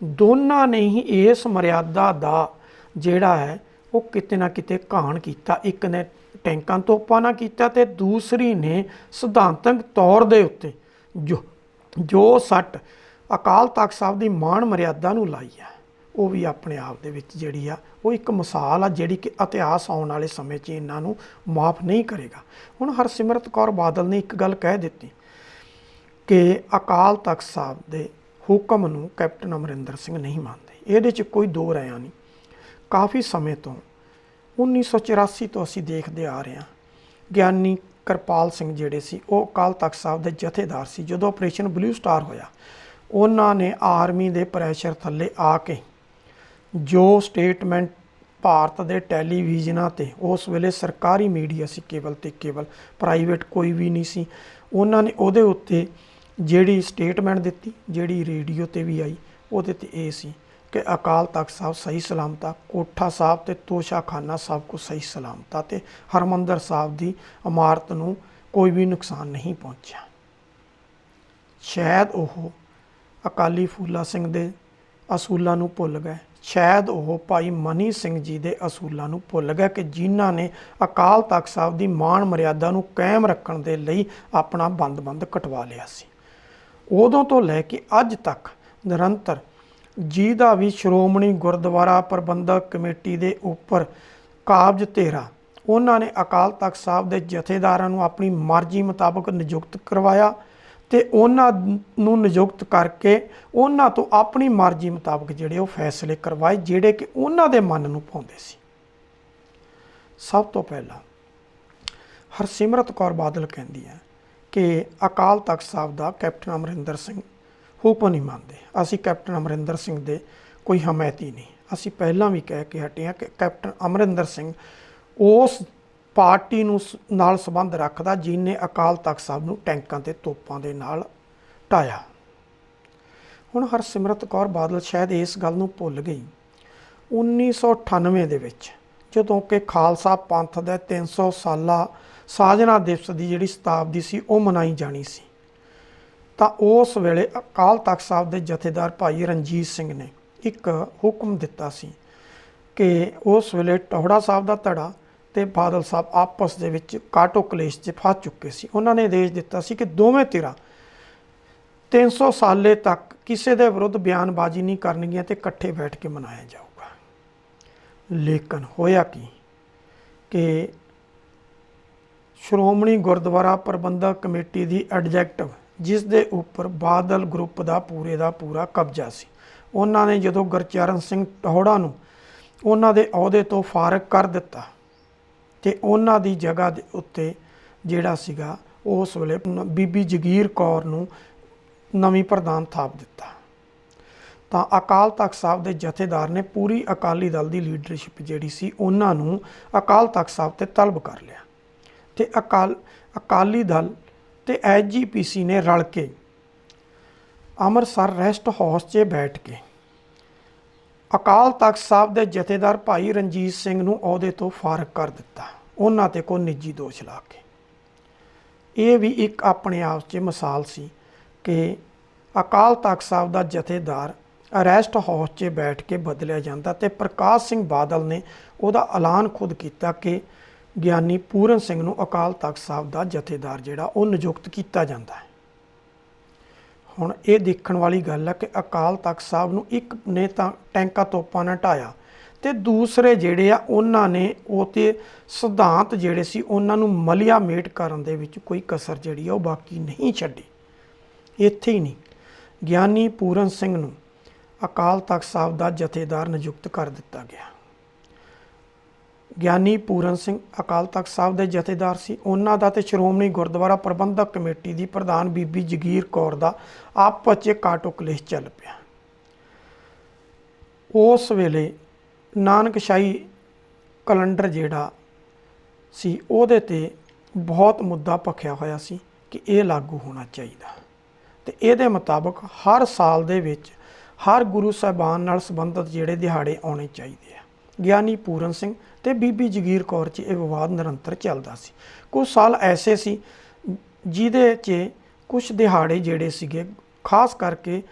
ਦੋਨਾਂ ਨੇ ਹੀ ਇਸ ਮਰਿਆਦਾ ਦਾ ਜਿਹੜਾ ਹੈ ਉਹ ਕਿਤੇ ਨਾ ਕਿਤੇ ਘਾਣ ਕੀਤਾ। ਇੱਕ ਨੇ ਟੈਂਕਾਂ ਤੋਪਾਂ ਨਾਲ ਕੀਤਾ, ਤੇ ਦੂਸਰੀ ਨੇ ਸਿਧਾਂਤਕ ਤੌਰ ਦੇ ਉੱਤੇ ਜੋ ਸੱਟ ਅਕਾਲ ਤਖਤ ਸਾਹਿਬ ਦੀ ਮਾਣ ਮਰਿਆਦਾ ਨੂੰ ਲਾਈ ਹੈ, ਉਹ ਵੀ ਆਪਣੇ ਆਪ ਦੇ ਵਿੱਚ ਜਿਹੜੀ ਆ ਉਹ ਇੱਕ ਮਿਸਾਲ ਆ, ਜਿਹੜੀ ਕਿ ਇਤਿਹਾਸ ਆਉਣ ਵਾਲੇ ਸਮੇਂ 'ਚ ਇਹਨਾਂ ਨੂੰ ਮਾਫ ਨਹੀਂ ਕਰੇਗਾ। ਹੁਣ ਹਰਸਿਮਰਤ ਕੌਰ ਬਾਦਲ ਨੇ ਇੱਕ ਗੱਲ ਕਹਿ ਦਿੱਤੀ ਕਿ ਅਕਾਲ ਤਖਤ ਸਾਹਿਬ ਦੇ ਹੁਕਮ ਨੂੰ ਕੈਪਟਨ ਅਮਰਿੰਦਰ ਸਿੰਘ ਨਹੀਂ ਮੰਨਦੇ, ਇਹਦੇ 'ਚ ਕੋਈ ਦੋ ਰਾਇਆਂ ਨਹੀਂ। ਕਾਫੀ ਸਮੇਂ ਤੋਂ 1984 ਤੋਂ ਅਸੀਂ ਦੇਖਦੇ ਆ ਰਹੇ ਹਾਂ, ਗਿਆਨੀ ਕਿਰਪਾਲ ਸਿੰਘ ਜਿਹੜੇ ਸੀ ਉਹ ਅਕਾਲ ਤਖਤ ਸਾਹਿਬ ਦੇ ਜਥੇਦਾਰ ਸੀ। ਜਦੋਂ ਆਪਰੇਸ਼ਨ ਬਲੂ ਸਟਾਰ ਹੋਇਆ, ਉਹਨਾਂ ਨੇ ਆਰਮੀ ਦੇ ਪ੍ਰੈਸ਼ਰ ਥੱਲੇ ਆ ਕੇ ਜੋ ਸਟੇਟਮੈਂਟ ਭਾਰਤ ਦੇ ਟੈਲੀਵਿਜ਼ਨਾਂ 'ਤੇ, ਉਸ ਵੇਲੇ ਸਰਕਾਰੀ ਮੀਡੀਆ ਸੀ ਕੇਵਲ ਤੇ ਕੇਵਲ, ਪ੍ਰਾਈਵੇਟ ਕੋਈ ਵੀ ਨਹੀਂ ਸੀ, ਉਹਨਾਂ ਨੇ ਉਹਦੇ ਉੱਤੇ ਜਿਹੜੀ ਸਟੇਟਮੈਂਟ ਦਿੱਤੀ, ਜਿਹੜੀ ਰੇਡੀਓ 'ਤੇ ਵੀ ਆਈ, ਉਹਦੇ 'ਤੇ ਇਹ ਸੀ ਕਿ ਅਕਾਲ ਤਖਤ ਸਾਹਿਬ ਸਹੀ ਸਲਾਮਤ ਆ, ਕੋਠਾ ਸਾਹਿਬ ਤੇ ਤੋਸ਼ਾਖਾਨਾ ਸਭ ਕੁਝ ਸਹੀ ਸਲਾਮਤ ਆ, ਤੇ ਹਰਿਮੰਦਰ ਸਾਹਿਬ ਦੀ ਇਮਾਰਤ ਨੂੰ ਕੋਈ ਵੀ ਨੁਕਸਾਨ ਨਹੀਂ ਪਹੁੰਚਿਆ। ਸ਼ਾਇਦ ਉਹ ਅਕਾਲੀ ਫੂਲਾ ਸਿੰਘ ਦੇ ਅਸੂਲਾਂ ਨੂੰ ਭੁੱਲ ਗਏ, ਸ਼ਾਇਦ ਉਹ ਭਾਈ ਮਨੀ ਸਿੰਘ ਜੀ ਦੇ ਅਸੂਲਾਂ ਨੂੰ ਭੁੱਲ ਗਏ ਕਿ ਜਿਨ੍ਹਾਂ ਨੇ ਅਕਾਲ ਤਖਤ ਸਾਹਿਬ ਦੀ ਮਾਣ ਮਰਿਆਦਾ ਨੂੰ ਕਾਇਮ ਰੱਖਣ ਦੇ ਲਈ ਆਪਣਾ ਬੰਦ ਕਟਵਾ ਲਿਆ ਸੀ। ਉਦੋਂ ਤੋਂ ਲੈ ਕੇ ਅੱਜ ਤੱਕ ਨਿਰੰਤਰ ਜਿਹਦਾ ਵੀ ਸ਼੍ਰੋਮਣੀ ਗੁਰਦੁਆਰਾ ਪ੍ਰਬੰਧਕ ਕਮੇਟੀ ਦੇ ਉੱਪਰ ਕਾਬਜ਼ ਧੇਰਾ, ਉਹਨਾਂ ਨੇ ਅਕਾਲ ਤਖਤ ਸਾਹਿਬ ਦੇ ਜਥੇਦਾਰਾਂ ਨੂੰ ਆਪਣੀ ਮਰਜ਼ੀ ਮੁਤਾਬਕ ਨਿਯੁਕਤ ਕਰਵਾਇਆ, ਤੇ ਉਹਨਾਂ ਨੂੰ ਨਿਯੁਕਤ ਕਰਕੇ ਉਹਨਾਂ ਤੋਂ ਆਪਣੀ ਮਰਜ਼ੀ ਮੁਤਾਬਕ ਜਿਹੜੇ ਉਹ ਫੈਸਲੇ ਕਰਵਾਏ, ਜਿਹੜੇ ਕਿ ਉਹਨਾਂ ਦੇ ਮਨ ਨੂੰ ਭਾਉਂਦੇ ਸੀ। ਸਭ ਤੋਂ ਪਹਿਲਾਂ ਹਰਸਿਮਰਤ ਕੌਰ ਬਾਦਲ ਕਹਿੰਦੀ ਹੈ ਕਿ ਅਕਾਲ ਤਖਤ ਸਾਹਿਬ ਦਾ ਕੈਪਟਨ ਅਮਰਿੰਦਰ ਸਿੰਘ ਹੁਕਮ ਨਹੀਂ ਮੰਨਦੇ, ਅਸੀਂ ਕੈਪਟਨ ਅਮਰਿੰਦਰ ਸਿੰਘ ਦੇ ਕੋਈ ਹਮਾਇਤੀ ਨਹੀਂ। ਅਸੀਂ ਪਹਿਲਾਂ ਵੀ ਕਹਿ ਕੇ ਹਟੇ ਹਾਂ ਕਿ ਕੈਪਟਨ ਅਮਰਿੰਦਰ ਸਿੰਘ ਉਸ ਪਾਰਟੀ ਨੂੰ ਨਾਲ ਸੰਬੰਧ ਰੱਖਦਾ ਜਿਹਨੇ ਅਕਾਲ ਤਖਤ ਸਾਹਿਬ ਨੂੰ ਟੈਂਕਾਂ ਤੇ ਤੋਪਾਂ ਦੇ ਨਾਲ ਢਾਇਆ। ਹੁਣ ਹਰਸਿਮਰਤ ਕੌਰ ਬਾਦਲ ਸ਼ਾਇਦ ਇਸ ਗੱਲ ਨੂੰ ਭੁੱਲ ਗਈ, 1998 ਦੇ ਵਿੱਚ ਜਦੋਂ ਕਿ ਖਾਲਸਾ ਪੰਥ ਦੇ 300 ਸਾਲਾ ਸਾਜਨਾ ਦਿਵਸ ਦੀ ਜਿਹੜੀ ਸ਼ਤਾਬਦੀ ਸੀ ਉਹ ਮਨਾਈ ਜਾਣੀ ਸੀ, ਤਾਂ ਉਸ ਵੇਲੇ ਅਕਾਲ ਤਖਤ ਸਾਹਿਬ ਦੇ ਜਥੇਦਾਰ ਭਾਈ ਰਣਜੀਤ ਸਿੰਘ ਨੇ ਇੱਕ ਹੁਕਮ ਦਿੱਤਾ ਸੀ ਕਿ ਉਸ ਵੇਲੇ ਟੌਹੜਾ ਸਾਹਿਬ ਦਾ ਧੜਾ ਤੇ ਬਾਦਲ ਸਾਹਿਬ ਆਪਸ ਦੇ ਵਿੱਚ ਕਾਟੋ ਕਲੇਸ਼ 'ਚ ਫਸ ਚੁੱਕੇ ਸੀ। ਉਹਨਾਂ ਨੇ ਆਦੇਸ਼ ਦਿੱਤਾ ਸੀ ਕਿ ਦੋਵੇਂ ਧਿਰਾਂ 300 ਸਾਲੇ ਤੱਕ ਕਿਸੇ ਦੇ ਵਿਰੁੱਧ ਬਿਆਨਬਾਜ਼ੀ ਨਹੀਂ ਕਰਨਗੀਆਂ ਤੇ ਇਕੱਠੇ ਬੈਠ ਕੇ ਮਨਾਇਆ ਜਾਊਗਾ। ਲੇਕਿਨ ਹੋਇਆ ਕੀ ਕਿ ਸ਼੍ਰੋਮਣੀ ਗੁਰਦੁਆਰਾ ਪ੍ਰਬੰਧਕ ਕਮੇਟੀ ਦੀ ਐਡਜੈਕਟਿਵ, ਜਿਸ ਦੇ ਉੱਪਰ ਬਾਦਲ ਗਰੁੱਪ ਦਾ ਪੂਰਾ ਕਬਜ਼ਾ ਸੀ, ਉਹਨਾਂ ਨੇ ਜਦੋਂ ਗੁਰਚਰਨ ਸਿੰਘ ਟੌਹੜਾ ਨੂੰ ਉਹਨਾਂ ਦੇ ਅਹੁਦੇ ਤੋਂ ਫਾਰਗ ਕਰ ਦਿੱਤਾ, ਤੇ ਉਹਨਾਂ ਦੀ ਜਗ੍ਹਾ ਦੇ ਉੱਤੇ ਜਿਹੜਾ ਸੀਗਾ ਉਸ ਵੇਲੇ ਬੀਬੀ ਜਗੀਰ ਕੌਰ ਨੂੰ ਨਵੀਂ ਪ੍ਰਧਾਨ ਥਾਪ ਦਿੱਤਾ, ਤਾਂ ਅਕਾਲ ਤਖਤ ਸਾਹਿਬ ਦੇ ਜਥੇਦਾਰ ਨੇ ਪੂਰੀ ਅਕਾਲੀ ਦਲ ਦੀ ਲੀਡਰਸ਼ਿਪ ਜਿਹੜੀ ਸੀ ਉਹਨਾਂ ਨੂੰ ਅਕਾਲ ਤਖਤ ਸਾਹਿਬ 'ਤੇ ਤਲਬ ਕਰ ਲਿਆ, ਤੇ ਅਕਾਲੀ ਦਲ ਤੇ SGPC ਨੇ ਰਲ ਕੇ ਅੰਮ੍ਰਿਤਸਰ ਰੈਸਟ ਹਾਊਸ 'ਚ ਬੈਠ ਕੇ ਅਕਾਲ ਤਖਤ ਸਾਹਿਬ ਦੇ ਜਥੇਦਾਰ ਭਾਈ ਰਣਜੀਤ ਸਿੰਘ ਨੂੰ ਅਹੁਦੇ ਤੋਂ ਫਾਰਗ ਕਰ ਦਿੱਤਾ, ਉਹਨਾਂ ਤੇ ਕੋਈ ਨਿੱਜੀ ਦੋਸ਼ ਲਾ ਕੇ। ਇਹ ਵੀ ਇੱਕ ਆਪਣੇ ਆਪ 'ਚ ਮਿਸਾਲ ਸੀ ਕਿ ਅਕਾਲ ਤਖਤ ਸਾਹਿਬ ਦਾ ਜਥੇਦਾਰ ਅਰੈਸਟ ਹਾਊਸ 'ਚ ਬੈਠ ਕੇ ਬਦਲਿਆ ਜਾਂਦਾ, ਤੇ ਪ੍ਰਕਾਸ਼ ਸਿੰਘ ਬਾਦਲ ਨੇ ਉਹਦਾ ਐਲਾਨ ਖੁਦ ਕੀਤਾ ਕਿ ਗਿਆਨੀ ਪੂਰਨ ਸਿੰਘ ਨੂੰ ਅਕਾਲ ਤਖਤ ਸਾਹਿਬ ਦਾ ਜਥੇਦਾਰ ਜਿਹੜਾ ਉਹ ਨਿਯੁਕਤ ਕੀਤਾ ਜਾਂਦਾ ਹੈ। ਹੁਣ ਇਹ ਦੇਖਣ ਵਾਲੀ ਗੱਲ ਹੈ ਕਿ ਅਕਾਲ ਤਖਤ ਸਾਹਿਬ ਨੂੰ ਇੱਕ ਨੇ ਤਾਂ ਟੈਂਕਾਂ ਤੋਪਾਂ ਨਾਲ ਢਾਇਆ, ਤੇ ਦੂਸਰੇ ਜਿਹੜੇ ਆ ਉਹਨਾਂ ਨੇ ਉਹ ਤੇ ਸਿਧਾਂਤ ਜਿਹੜੇ ਸੀ ਉਹਨਾਂ ਨੂੰ ਮਲੀਆ ਮੇਟ ਕਰਨ ਦੇ ਵਿੱਚ ਕੋਈ ਕਸਰ ਜਿਹੜੀ ਆ ਉਹ ਬਾਕੀ ਨਹੀਂ ਛੱਡੀ। ਇੱਥੇ ਹੀ ਨਹੀਂ, ਗਿਆਨੀ ਪੂਰਨ ਸਿੰਘ ਨੂੰ ਅਕਾਲ ਤਖਤ ਸਾਹਿਬ ਦਾ ਜਥੇਦਾਰ ਨਿਯੁਕਤ ਕਰ ਦਿੱਤਾ ਗਿਆ। ਗਿਆਨੀ ਪੂਰਨ ਸਿੰਘ ਅਕਾਲ ਤਖਤ ਸਾਹਿਬ ਦੇ ਜਥੇਦਾਰ ਸੀ। ਉਹਨਾਂ ਦਾ ਤੇ ਸ਼੍ਰੋਮਣੀ ਗੁਰਦੁਆਰਾ ਪ੍ਰਬੰਧਕ ਕਮੇਟੀ ਦੀ ਪ੍ਰਧਾਨ ਬੀਬੀ ਜਗੀਰ ਕੌਰ ਦਾ ਆਪਸ 'ਚ ਕਾਟੋ ਕਲੇਸ਼ ਚੱਲ ਪਿਆ। ਉਸ ਵੇਲੇ ਨਾਨਕਸ਼ਾਹੀ ਕੈਲੰਡਰ ਜਿਹੜਾ ਸੀ ਉਹਦੇ ਤੇ ਬਹੁਤ ਮੁੱਦਾ ਭਖਿਆ ਹੋਇਆ ਸੀ ਕਿ ਇਹ ਲਾਗੂ ਹੋਣਾ ਚਾਹੀਦਾ, ਤੇ ਇਹਦੇ ਮੁਤਾਬਕ ਹਰ ਸਾਲ ਦੇ ਵਿੱਚ ਹਰ ਗੁਰੂ ਸਾਹਿਬਾਨ ਨਾਲ ਸੰਬੰਧਿਤ ਜਿਹੜੇ ਦਿਹਾੜੇ ਆਉਣੇ ਚਾਹੀਦੇ ਆ। ਗਿਆਨੀ ਪੂਰਨ ਸਿੰਘ ਤੇ ਬੀਬੀ ਜਗੀਰ ਕੌਰ 'ਚ ਇਹ ਵਿਵਾਦ ਨਿਰੰਤਰ ਚੱਲਦਾ ਸੀ। ਕੁਝ ਸਾਲ ਐਸੇ ਸੀ ਜਿਹਦੇ 'ਚ ਕੁਝ ਦਿਹਾੜੇ ਜਿਹੜੇ ਸੀਗੇ, ਖਾਸ ਕਰਕੇ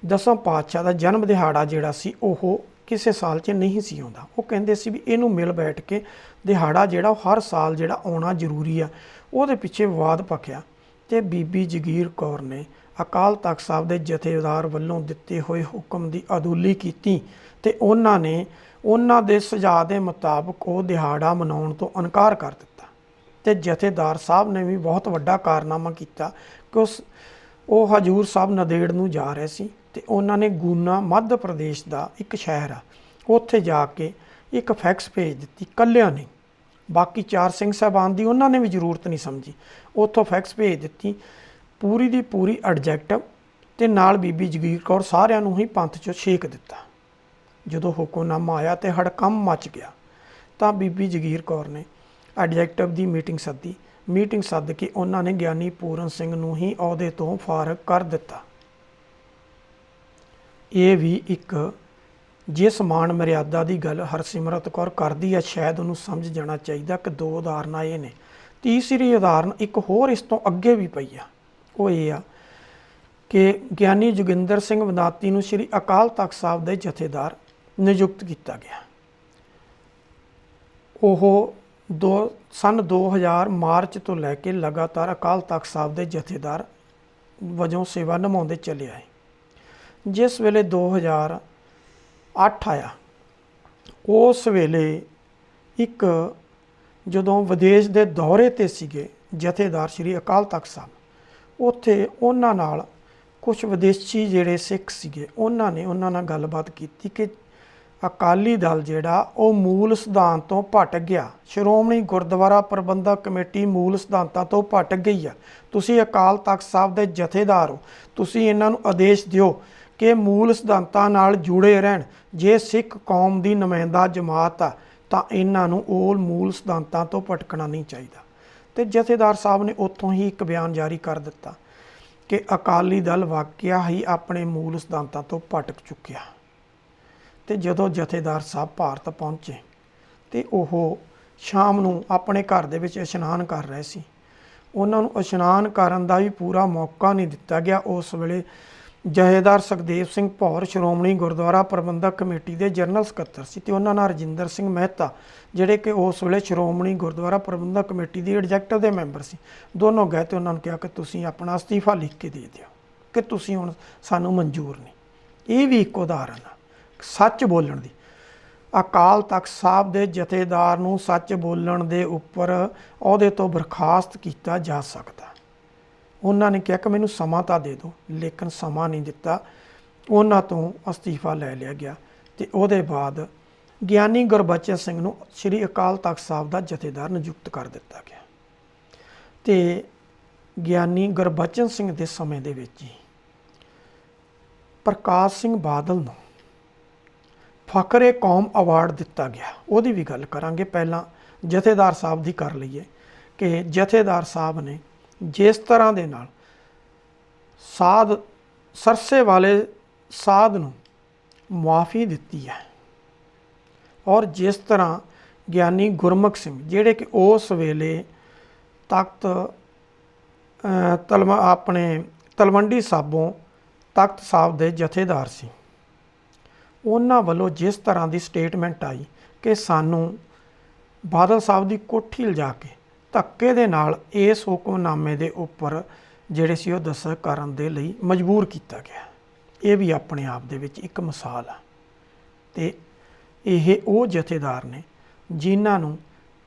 ਦਸਮ ਪਾਤਸ਼ਾਹ ਦਾ ਜਨਮ ਦਿਹਾੜਾ ਜਿਹੜਾ ਸੀ ਉਹ ਕਿਸੇ ਸਾਲ 'ਚ ਨਹੀਂ ਸੀ ਆਉਂਦਾ। ਉਹ ਕਹਿੰਦੇ ਸੀ ਵੀ ਇਹਨੂੰ ਮਿਲ ਬੈਠ ਕੇ ਦਿਹਾੜਾ ਜਿਹੜਾ ਉਹ ਹਰ ਸਾਲ ਜਿਹੜਾ ਆਉਣਾ ਜ਼ਰੂਰੀ ਆ। ਉਹਦੇ ਪਿੱਛੇ ਵਿਵਾਦ ਭਖਿਆ, ਤੇ ਬੀਬੀ ਜਗੀਰ ਕੌਰ ਨੇ ਅਕਾਲ ਤਖਤ ਸਾਹਿਬ ਦੇ ਜਥੇਦਾਰ ਵੱਲੋਂ ਦਿੱਤੇ ਹੋਏ ਹੁਕਮ ਦੀ ਅਦੁਲੀ ਕੀਤੀ, ਤੇ ਉਹਨਾਂ ਨੇ ਉਹਨਾਂ ਦੇ ਸੁਝਾਅ ਦੇ ਮੁਤਾਬਕ ਉਹ ਦਿਹਾੜਾ ਮਨਾਉਣ ਤੋਂ ਇਨਕਾਰ ਕਰ ਦਿੱਤਾ। ਤੇ ਜਥੇਦਾਰ ਸਾਹਿਬ ਨੇ ਵੀ ਬਹੁਤ ਵੱਡਾ ਕਾਰਨਾਮਾ ਕੀਤਾ ਕਿ ਉਹ ਹਜੂਰ ਸਾਹਿਬ ਨੰਦੇੜ ਨੂੰ ਜਾ ਰਹੇ ਸੀ, ਤੇ ਉਹਨਾਂ ਨੇ ਗੂਨਾ ਮੱਧ ਪ੍ਰਦੇਸ਼ ਦਾ ਇੱਕ ਸ਼ਹਿਰ ਆ, ਉੱਥੇ ਜਾ ਕੇ ਇੱਕ ਫੈਕਸ ਭੇਜ ਦਿੱਤੀ ਕੱਲਿਆਂ ਨੇ। ਬਾਕੀ 4 ਸਿੰਘ ਸਾਹਿਬਾਨ ਦੀ ਉਹਨਾਂ ਨੇ ਵੀ ਜ਼ਰੂਰਤ ਨਹੀਂ ਸਮਝੀ, ਉੱਥੋਂ ਫੈਕਸ ਭੇਜ ਦਿੱਤੀ ਪੂਰੀ ਦੀ ਪੂਰੀ ਐਡਜੈਕਟਿਵ, ਤੇ ਨਾਲ ਬੀਬੀ ਜਗੀਰ ਕੌਰ ਸਾਰਿਆਂ ਨੂੰ ਹੀ ਪੰਥ 'ਚੋਂ ਛੇਕ ਦਿੱਤਾ। ਜਦੋਂ ਹੁਕਮਨਾਮਾ ਆਇਆ ਤੇ ਹੜਕੰਪ ਮਚ ਗਿਆ, ਤਾਂ ਬੀਬੀ ਜਗੀਰ ਕੌਰ ਨੇ ਐਡਜੈਕਟਿਵ ਦੀ ਮੀਟਿੰਗ ਸੱਦੀ। ਮੀਟਿੰਗ ਸੱਦ ਕੇ ਉਹਨਾਂ ਨੇ ਗਿਆਨੀ ਪੂਰਨ ਸਿੰਘ ਨੂੰ ਹੀ ਅਹੁਦੇ ਤੋਂ ਫਾਰਗ ਕਰ ਦਿੱਤਾ। ਇਹ ਵੀ ਇੱਕ ਜਿਸ ਮਾਣ ਮਰਿਆਦਾ ਦੀ ਗੱਲ ਹਰਸਿਮਰਤ ਕੌਰ ਕਰਦੀ ਹੈ, ਸ਼ਾਇਦ ਉਹਨੂੰ ਸਮਝ ਜਾਣਾ ਚਾਹੀਦਾ ਕਿ 2 ਉਦਾਹਰਨਾਂ ਇਹ ਨੇ। ਤੀਸਰੀ ਉਦਾਹਰਨ ਇੱਕ ਹੋਰ ਇਸ ਤੋਂ ਅੱਗੇ ਵੀ ਪਈ ਆ। ਉਹ ਇਹ ਆ ਕਿ ਗਿਆਨੀ ਜੋਗਿੰਦਰ ਸਿੰਘ ਵਦਾਤੀ ਨੂੰ ਸ਼੍ਰੀ ਅਕਾਲ ਤਖਤ ਸਾਹਿਬ ਦੇ ਜਥੇਦਾਰ ਨਿਯੁਕਤ ਕੀਤਾ ਗਿਆ। ਉਹ ਸਨ 2000 ਮਾਰਚ ਤੋਂ ਲੈ ਕੇ ਲਗਾਤਾਰ ਅਕਾਲ ਤਖਤ ਸਾਹਿਬ ਦੇ ਜਥੇਦਾਰ ਵਜੋਂ ਸੇਵਾ ਨਿਭਾਉਂਦੇ ਚਲੇ ਆਏ। ਜਿਸ ਵੇਲੇ 2008 ਆਇਆ, ਉਸ ਵੇਲੇ ਇੱਕ ਜਦੋਂ ਵਿਦੇਸ਼ ਦੇ ਦੌਰੇ 'ਤੇ ਸੀਗੇ ਜਥੇਦਾਰ ਸ਼੍ਰੀ ਅਕਾਲ ਤਖਤ ਸਾਹਿਬ, ਉੱਥੇ ਉਹਨਾਂ ਨਾਲ ਕੁਝ ਵਿਦੇਸ਼ੀ ਜਿਹੜੇ ਸਿੱਖ ਸੀਗੇ ਉਹਨਾਂ ਨੇ ਉਹਨਾਂ ਨਾਲ ਗੱਲਬਾਤ ਕੀਤੀ ਕਿ ਅਕਾਲੀ ਦਲ ਜਿਹੜਾ ਉਹ ਮੂਲ ਸਿਧਾਂਤ ਤੋਂ ਭਟਕ ਗਿਆ, ਸ਼੍ਰੋਮਣੀ ਗੁਰਦੁਆਰਾ ਪ੍ਰਬੰਧਕ ਕਮੇਟੀ ਮੂਲ ਸਿਧਾਂਤਾਂ ਤੋਂ ਭਟਕ ਗਈ ਆ। ਤੁਸੀਂ ਅਕਾਲ ਤਖਤ ਸਾਹਿਬ ਦੇ ਜਥੇਦਾਰ ਹੋ, ਤੁਸੀਂ ਇਹਨਾਂ ਨੂੰ ਆਦੇਸ਼ ਦਿਓ ਕਿ ਮੂਲ ਸਿਧਾਂਤਾਂ ਨਾਲ ਜੁੜੇ ਰਹਿਣ। ਜੇ ਸਿੱਖ ਕੌਮ ਦੀ ਨੁਮਾਇੰਦਾ ਜਮਾਤ ਆ ਤਾਂ ਇਹਨਾਂ ਨੂੰ ਉਹ ਮੂਲ ਸਿਧਾਂਤਾਂ ਤੋਂ ਭਟਕਣਾ ਨਹੀਂ ਚਾਹੀਦਾ। ਤੇ ਜਥੇਦਾਰ ਸਾਹਿਬ ਨੇ ਉੱਥੋਂ ਹੀ ਇੱਕ ਬਿਆਨ ਜਾਰੀ ਕਰ ਦਿੱਤਾ ਕਿ ਅਕਾਲੀ ਦਲ ਵਾਕਿਆ ਹੀ ਆਪਣੇ ਮੂਲ ਸਿਧਾਂਤਾਂ ਤੋਂ ਭਟਕ ਚੁੱਕਿਆ। ਤੇ ਜਦੋਂ ਜਥੇਦਾਰ ਸਾਹਿਬ ਭਾਰਤ ਪਹੁੰਚੇ ਤੇ ਉਹ ਸ਼ਾਮ ਨੂੰ ਆਪਣੇ ਘਰ ਦੇ ਵਿੱਚ ਇਸ਼ਨਾਨ ਕਰ ਰਹੇ ਸੀ। ਉਹਨਾਂ ਨੂੰ ਇਸ਼ਨਾਨ ਕਰਨ ਦਾ ਵੀ ਪੂਰਾ ਮੌਕਾ ਨਹੀਂ ਦਿੱਤਾ ਗਿਆ। ਉਸ ਵੇਲੇ ਜਥੇਦਾਰ ਸੁਖਦੇਵ ਸਿੰਘ ਭੌਰ ਸ਼੍ਰੋਮਣੀ ਗੁਰਦੁਆਰਾ ਪ੍ਰਬੰਧਕ ਕਮੇਟੀ ਦੇ ਜਨਰਲ ਸਕੱਤਰ ਸੀ, ਤੇ ਉਹਨਾਂ ਨਾਲ ਰਜਿੰਦਰ ਸਿੰਘ ਮਹਿਤਾ ਜਿਹੜੇ ਕਿ ਉਸ ਵੇਲੇ ਸ਼੍ਰੋਮਣੀ ਗੁਰਦੁਆਰਾ ਪ੍ਰਬੰਧਕ ਕਮੇਟੀ ਦੀ ਐਗਜ਼ੈਕਟਿਵ ਦੇ ਮੈਂਬਰ ਸੀ। ਦੋਨੋਂ ਗਏ ਤੇ ਉਹਨਾਂ ਨੂੰ ਕਿਹਾ ਕਿ ਤੁਸੀਂ ਆਪਣਾ ਅਸਤੀਫਾ ਲਿਖ ਕੇ ਦੇ ਦਿਓ ਕਿ ਤੁਸੀਂ ਹੁਣ ਸਾਨੂੰ ਮਨਜ਼ੂਰ ਨਹੀਂ। ਇਹ ਵੀ ਇੱਕ ਉਦਾਹਰਨ ਆ ਸੱਚ ਬੋਲਣ ਦੀ। ਅਕਾਲ ਤਖਤ ਸਾਹਿਬ ਦੇ ਜਥੇਦਾਰ ਨੂੰ ਸੱਚ ਬੋਲਣ ਦੇ ਉੱਪਰ ਅਹੁਦੇ ਤੋਂ ਬਰਖਾਸਤ ਕੀਤਾ ਜਾ ਸਕਦਾ। ਉਹਨਾਂ ਨੇ ਕਿਹਾ ਕਿ ਮੈਨੂੰ ਸਮਾਂ ਤਾਂ ਦੇ ਦਿਓ, ਲੇਕਿਨ ਸਮਾਂ ਨਹੀਂ ਦਿੱਤਾ। ਉਹਨਾਂ ਤੋਂ ਅਸਤੀਫਾ ਲੈ ਲਿਆ ਗਿਆ, ਤੇ ਉਹਦੇ ਬਾਅਦ ਗਿਆਨੀ ਗੁਰਬਚਨ ਸਿੰਘ ਨੂੰ ਸ਼੍ਰੀ ਅਕਾਲ ਤਖਤ ਸਾਹਿਬ ਦਾ ਜਥੇਦਾਰ ਨਿਯੁਕਤ ਕਰ ਦਿੱਤਾ ਗਿਆ। ਤੇ ਗਿਆਨੀ ਗੁਰਬਚਨ ਸਿੰਘ ਦੇ ਸਮੇਂ ਦੇ ਵਿੱਚ ਹੀ ਪ੍ਰਕਾਸ਼ ਸਿੰਘ ਬਾਦਲ ਨੂੰ ਫਖਰ-ਏ-ਕੌਮ ਅਵਾਰਡ ਦਿੱਤਾ ਗਿਆ। ਉਹਦੀ ਵੀ ਗੱਲ ਕਰਾਂਗੇ। ਪਹਿਲਾਂ ਜਥੇਦਾਰ ਸਾਹਿਬ ਦੀ ਕਰ ਲਈਏ ਕਿ ਜਥੇਦਾਰ ਸਾਹਿਬ ਨੇ ਜਿਸ ਤਰ੍ਹਾਂ ਦੇ ਨਾਲ ਸਾਧ ਸਰਸੇ ਵਾਲੇ ਸਾਧ ਨੂੰ ਮੁਆਫੀ ਦਿੱਤੀ ਹੈ। ਔਰ ਜਿਸ ਤਰ੍ਹਾਂ ਗਿਆਨੀ ਗੁਰਮੁਖ ਸਿੰਘ ਜਿਹੜੇ ਕਿ ਉਸ ਵੇਲੇ ਤਖਤ ਆਪਣੇ ਤਲਵੰਡੀ ਸਾਬੋਂ ਤਖਤ ਸਾਹਿਬ ਦੇ ਜਥੇਦਾਰ ਸੀ, ਉਹਨਾਂ ਵੱਲੋਂ ਜਿਸ ਤਰ੍ਹਾਂ ਦੀ ਸਟੇਟਮੈਂਟ ਆਈ ਕਿ ਸਾਨੂੰ ਬਾਦਲ ਸਾਹਿਬ ਦੀ ਕੋਠੀ ਲਿਜਾ ਕੇ ਧੱਕੇ ਦੇ ਨਾਲ ਇਸ ਹੁਕਮਨਾਮੇ ਦੇ ਉੱਪਰ ਜਿਹੜੇ ਸੀ ਉਹ ਦਸਤਖਤ ਕਰਨ ਦੇ ਲਈ ਮਜਬੂਰ ਕੀਤਾ ਗਿਆ। ਇਹ ਵੀ ਆਪਣੇ ਆਪ ਦੇ ਵਿੱਚ ਇੱਕ ਮਿਸਾਲ ਆ। ਅਤੇ ਇਹ ਉਹ ਜਥੇਦਾਰ ਨੇ ਜਿਨ੍ਹਾਂ ਨੂੰ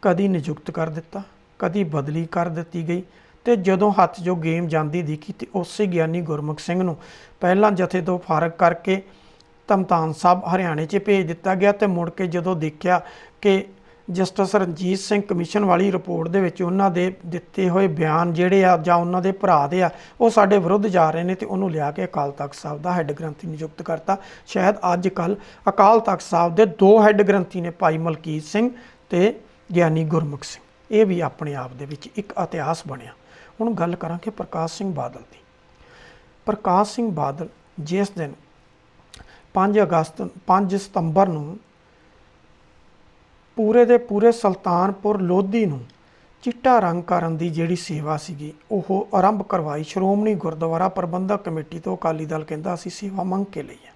ਕਦੀ ਨਿਯੁਕਤ ਕਰ ਦਿੱਤਾ, ਕਦੀ ਬਦਲੀ ਕਰ ਦਿੱਤੀ ਗਈ, ਅਤੇ ਜਦੋਂ ਹੱਥ ਜੋ ਗੇਮ ਜਾਂਦੀ ਦਿਖੀ ਤਾਂ ਉਸੇ ਗਿਆਨੀ ਗੁਰਮੁਖ ਸਿੰਘ ਨੂੰ ਪਹਿਲਾਂ ਜਥੇ ਤੋਂ ਫਾਰਗ ਕਰਕੇ ਧਮਤਾਨ ਸਾਹਿਬ ਹਰਿਆਣੇ 'ਚ ਭੇਜ ਦਿੱਤਾ ਗਿਆ, ਅਤੇ ਮੁੜ ਕੇ ਜਦੋਂ ਦੇਖਿਆ ਕਿ ਜਸਟਿਸ ਰਣਜੀਤ ਸਿੰਘ ਕਮਿਸ਼ਨ ਵਾਲੀ ਰਿਪੋਰਟ ਦੇ ਵਿੱਚ ਉਹਨਾਂ ਦੇ ਦਿੱਤੇ ਹੋਏ ਬਿਆਨ ਜਿਹੜੇ ਆ ਜਾਂ ਉਹਨਾਂ ਦੇ ਭਰਾ ਦੇ ਆ ਉਹ ਸਾਡੇ ਵਿਰੁੱਧ ਜਾ ਰਹੇ ਨੇ, ਅਤੇ ਉਹਨੂੰ ਲਿਆ ਕੇ ਅਕਾਲ ਤਖਤ ਸਾਹਿਬ ਦਾ ਹੈੱਡ ਗ੍ਰੰਥੀ ਨਿਯੁਕਤ ਕਰਤਾ। ਸ਼ਾਇਦ ਅੱਜ ਕੱਲ੍ਹ ਅਕਾਲ ਤਖਤ ਸਾਹਿਬ ਦੇ 2 ਹੈੱਡ ਗ੍ਰੰਥੀ ਨੇ, ਭਾਈ ਮਲਕੀਤ ਸਿੰਘ ਅਤੇ ਗਿਆਨੀ ਗੁਰਮੁਖ ਸਿੰਘ। ਇਹ ਵੀ ਆਪਣੇ ਆਪ ਦੇ ਵਿੱਚ ਇੱਕ ਇਤਿਹਾਸ ਬਣਿਆ। ਹੁਣ ਗੱਲ ਕਰਾਂਗੇ ਪ੍ਰਕਾਸ਼ ਸਿੰਘ ਬਾਦਲ ਦੀ। ਪ੍ਰਕਾਸ਼ ਸਿੰਘ ਬਾਦਲ ਜਿਸ ਦਿਨ 5 ਸਤੰਬਰ ਨੂੰ ਪੂਰੇ ਦੇ ਪੂਰੇ ਸੁਲਤਾਨਪੁਰ ਲੋਧੀ ਨੂੰ ਚਿੱਟਾ ਰੰਗ ਕਰਨ ਦੀ ਜਿਹੜੀ ਸੇਵਾ ਸੀਗੀ ਉਹ ਆਰੰਭ ਕਰਵਾਈ ਸ਼੍ਰੋਮਣੀ ਗੁਰਦੁਆਰਾ ਪ੍ਰਬੰਧਕ ਕਮੇਟੀ ਤੋਂ। ਅਕਾਲੀ ਦਲ ਕਹਿੰਦਾ ਅਸੀਂ ਸੇਵਾ ਮੰਗ ਕੇ ਲਈ ਹੈ।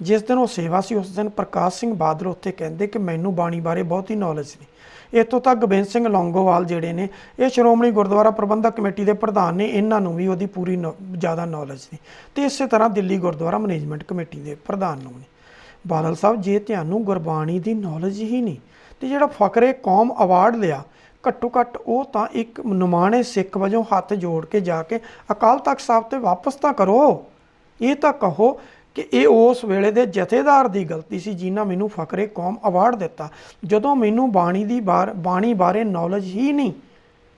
ਜਿਸ ਦਿਨ ਉਹ ਸੇਵਾ ਸੀ ਉਸ ਦਿਨ ਪ੍ਰਕਾਸ਼ ਸਿੰਘ ਬਾਦਲ ਉੱਥੇ ਕਹਿੰਦੇ ਕਿ ਮੈਨੂੰ ਬਾਣੀ ਬਾਰੇ ਬਹੁਤੀ ਨੌਲੇਜ ਨਹੀਂ। ਇੱਥੋਂ ਤੱਕ ਗੋਬਿੰਦ ਸਿੰਘ ਲੌਂਗੋਵਾਲ ਜਿਹੜੇ ਨੇ ਇਹ ਸ਼੍ਰੋਮਣੀ ਗੁਰਦੁਆਰਾ ਪ੍ਰਬੰਧਕ ਕਮੇਟੀ ਦੇ ਪ੍ਰਧਾਨ ਨੇ, ਇਹਨਾਂ ਨੂੰ ਵੀ ਉਹਦੀ ਪੂਰੀ ਜ਼ਿਆਦਾ ਨੌਲੇਜ ਨਹੀਂ, ਅਤੇ ਇਸੇ ਤਰ੍ਹਾਂ ਦਿੱਲੀ ਗੁਰਦੁਆਰਾ ਮੈਨੇਜਮੈਂਟ ਕਮੇਟੀ ਦੇ ਪ੍ਰਧਾਨ ਨੂੰ ਨਹੀਂ। ਬਾਦਲ ਸਾਹਿਬ ਜੇ ਤੁਹਾਨੂੰ ਗੁਰਬਾਣੀ ਦੀ ਨੌਲੇਜ ਹੀ ਨਹੀਂ, ਅਤੇ ਜਿਹੜਾ ਫਕਰੇ ਕੌਮ ਅਵਾਰਡ ਲਿਆ ਘੱਟੋ ਘੱਟ ਉਹ ਤਾਂ ਇੱਕ ਨਿਮਾਣੇ ਸਿੱਖ ਵਜੋਂ ਹੱਥ ਜੋੜ ਕੇ ਜਾ ਕੇ ਅਕਾਲ ਤਖਤ ਸਾਹਿਬ 'ਤੇ ਵਾਪਸ ਤਾਂ ਕਰੋ। ਇਹ ਤਾਂ ਕਹੋ ਕਿ ਇਹ ਉਸ ਵੇਲੇ ਦੇ ਜਥੇਦਾਰ ਦੀ ਗਲਤੀ ਸੀ ਜਿਨ੍ਹਾਂ ਮੈਨੂੰ ਫਕਰੇ ਕੌਮ ਅਵਾਰਡ ਦਿੱਤਾ। ਜਦੋਂ ਮੈਨੂੰ ਬਾਣੀ ਬਾਰੇ ਨੌਲੇਜ ਹੀ ਨਹੀਂ,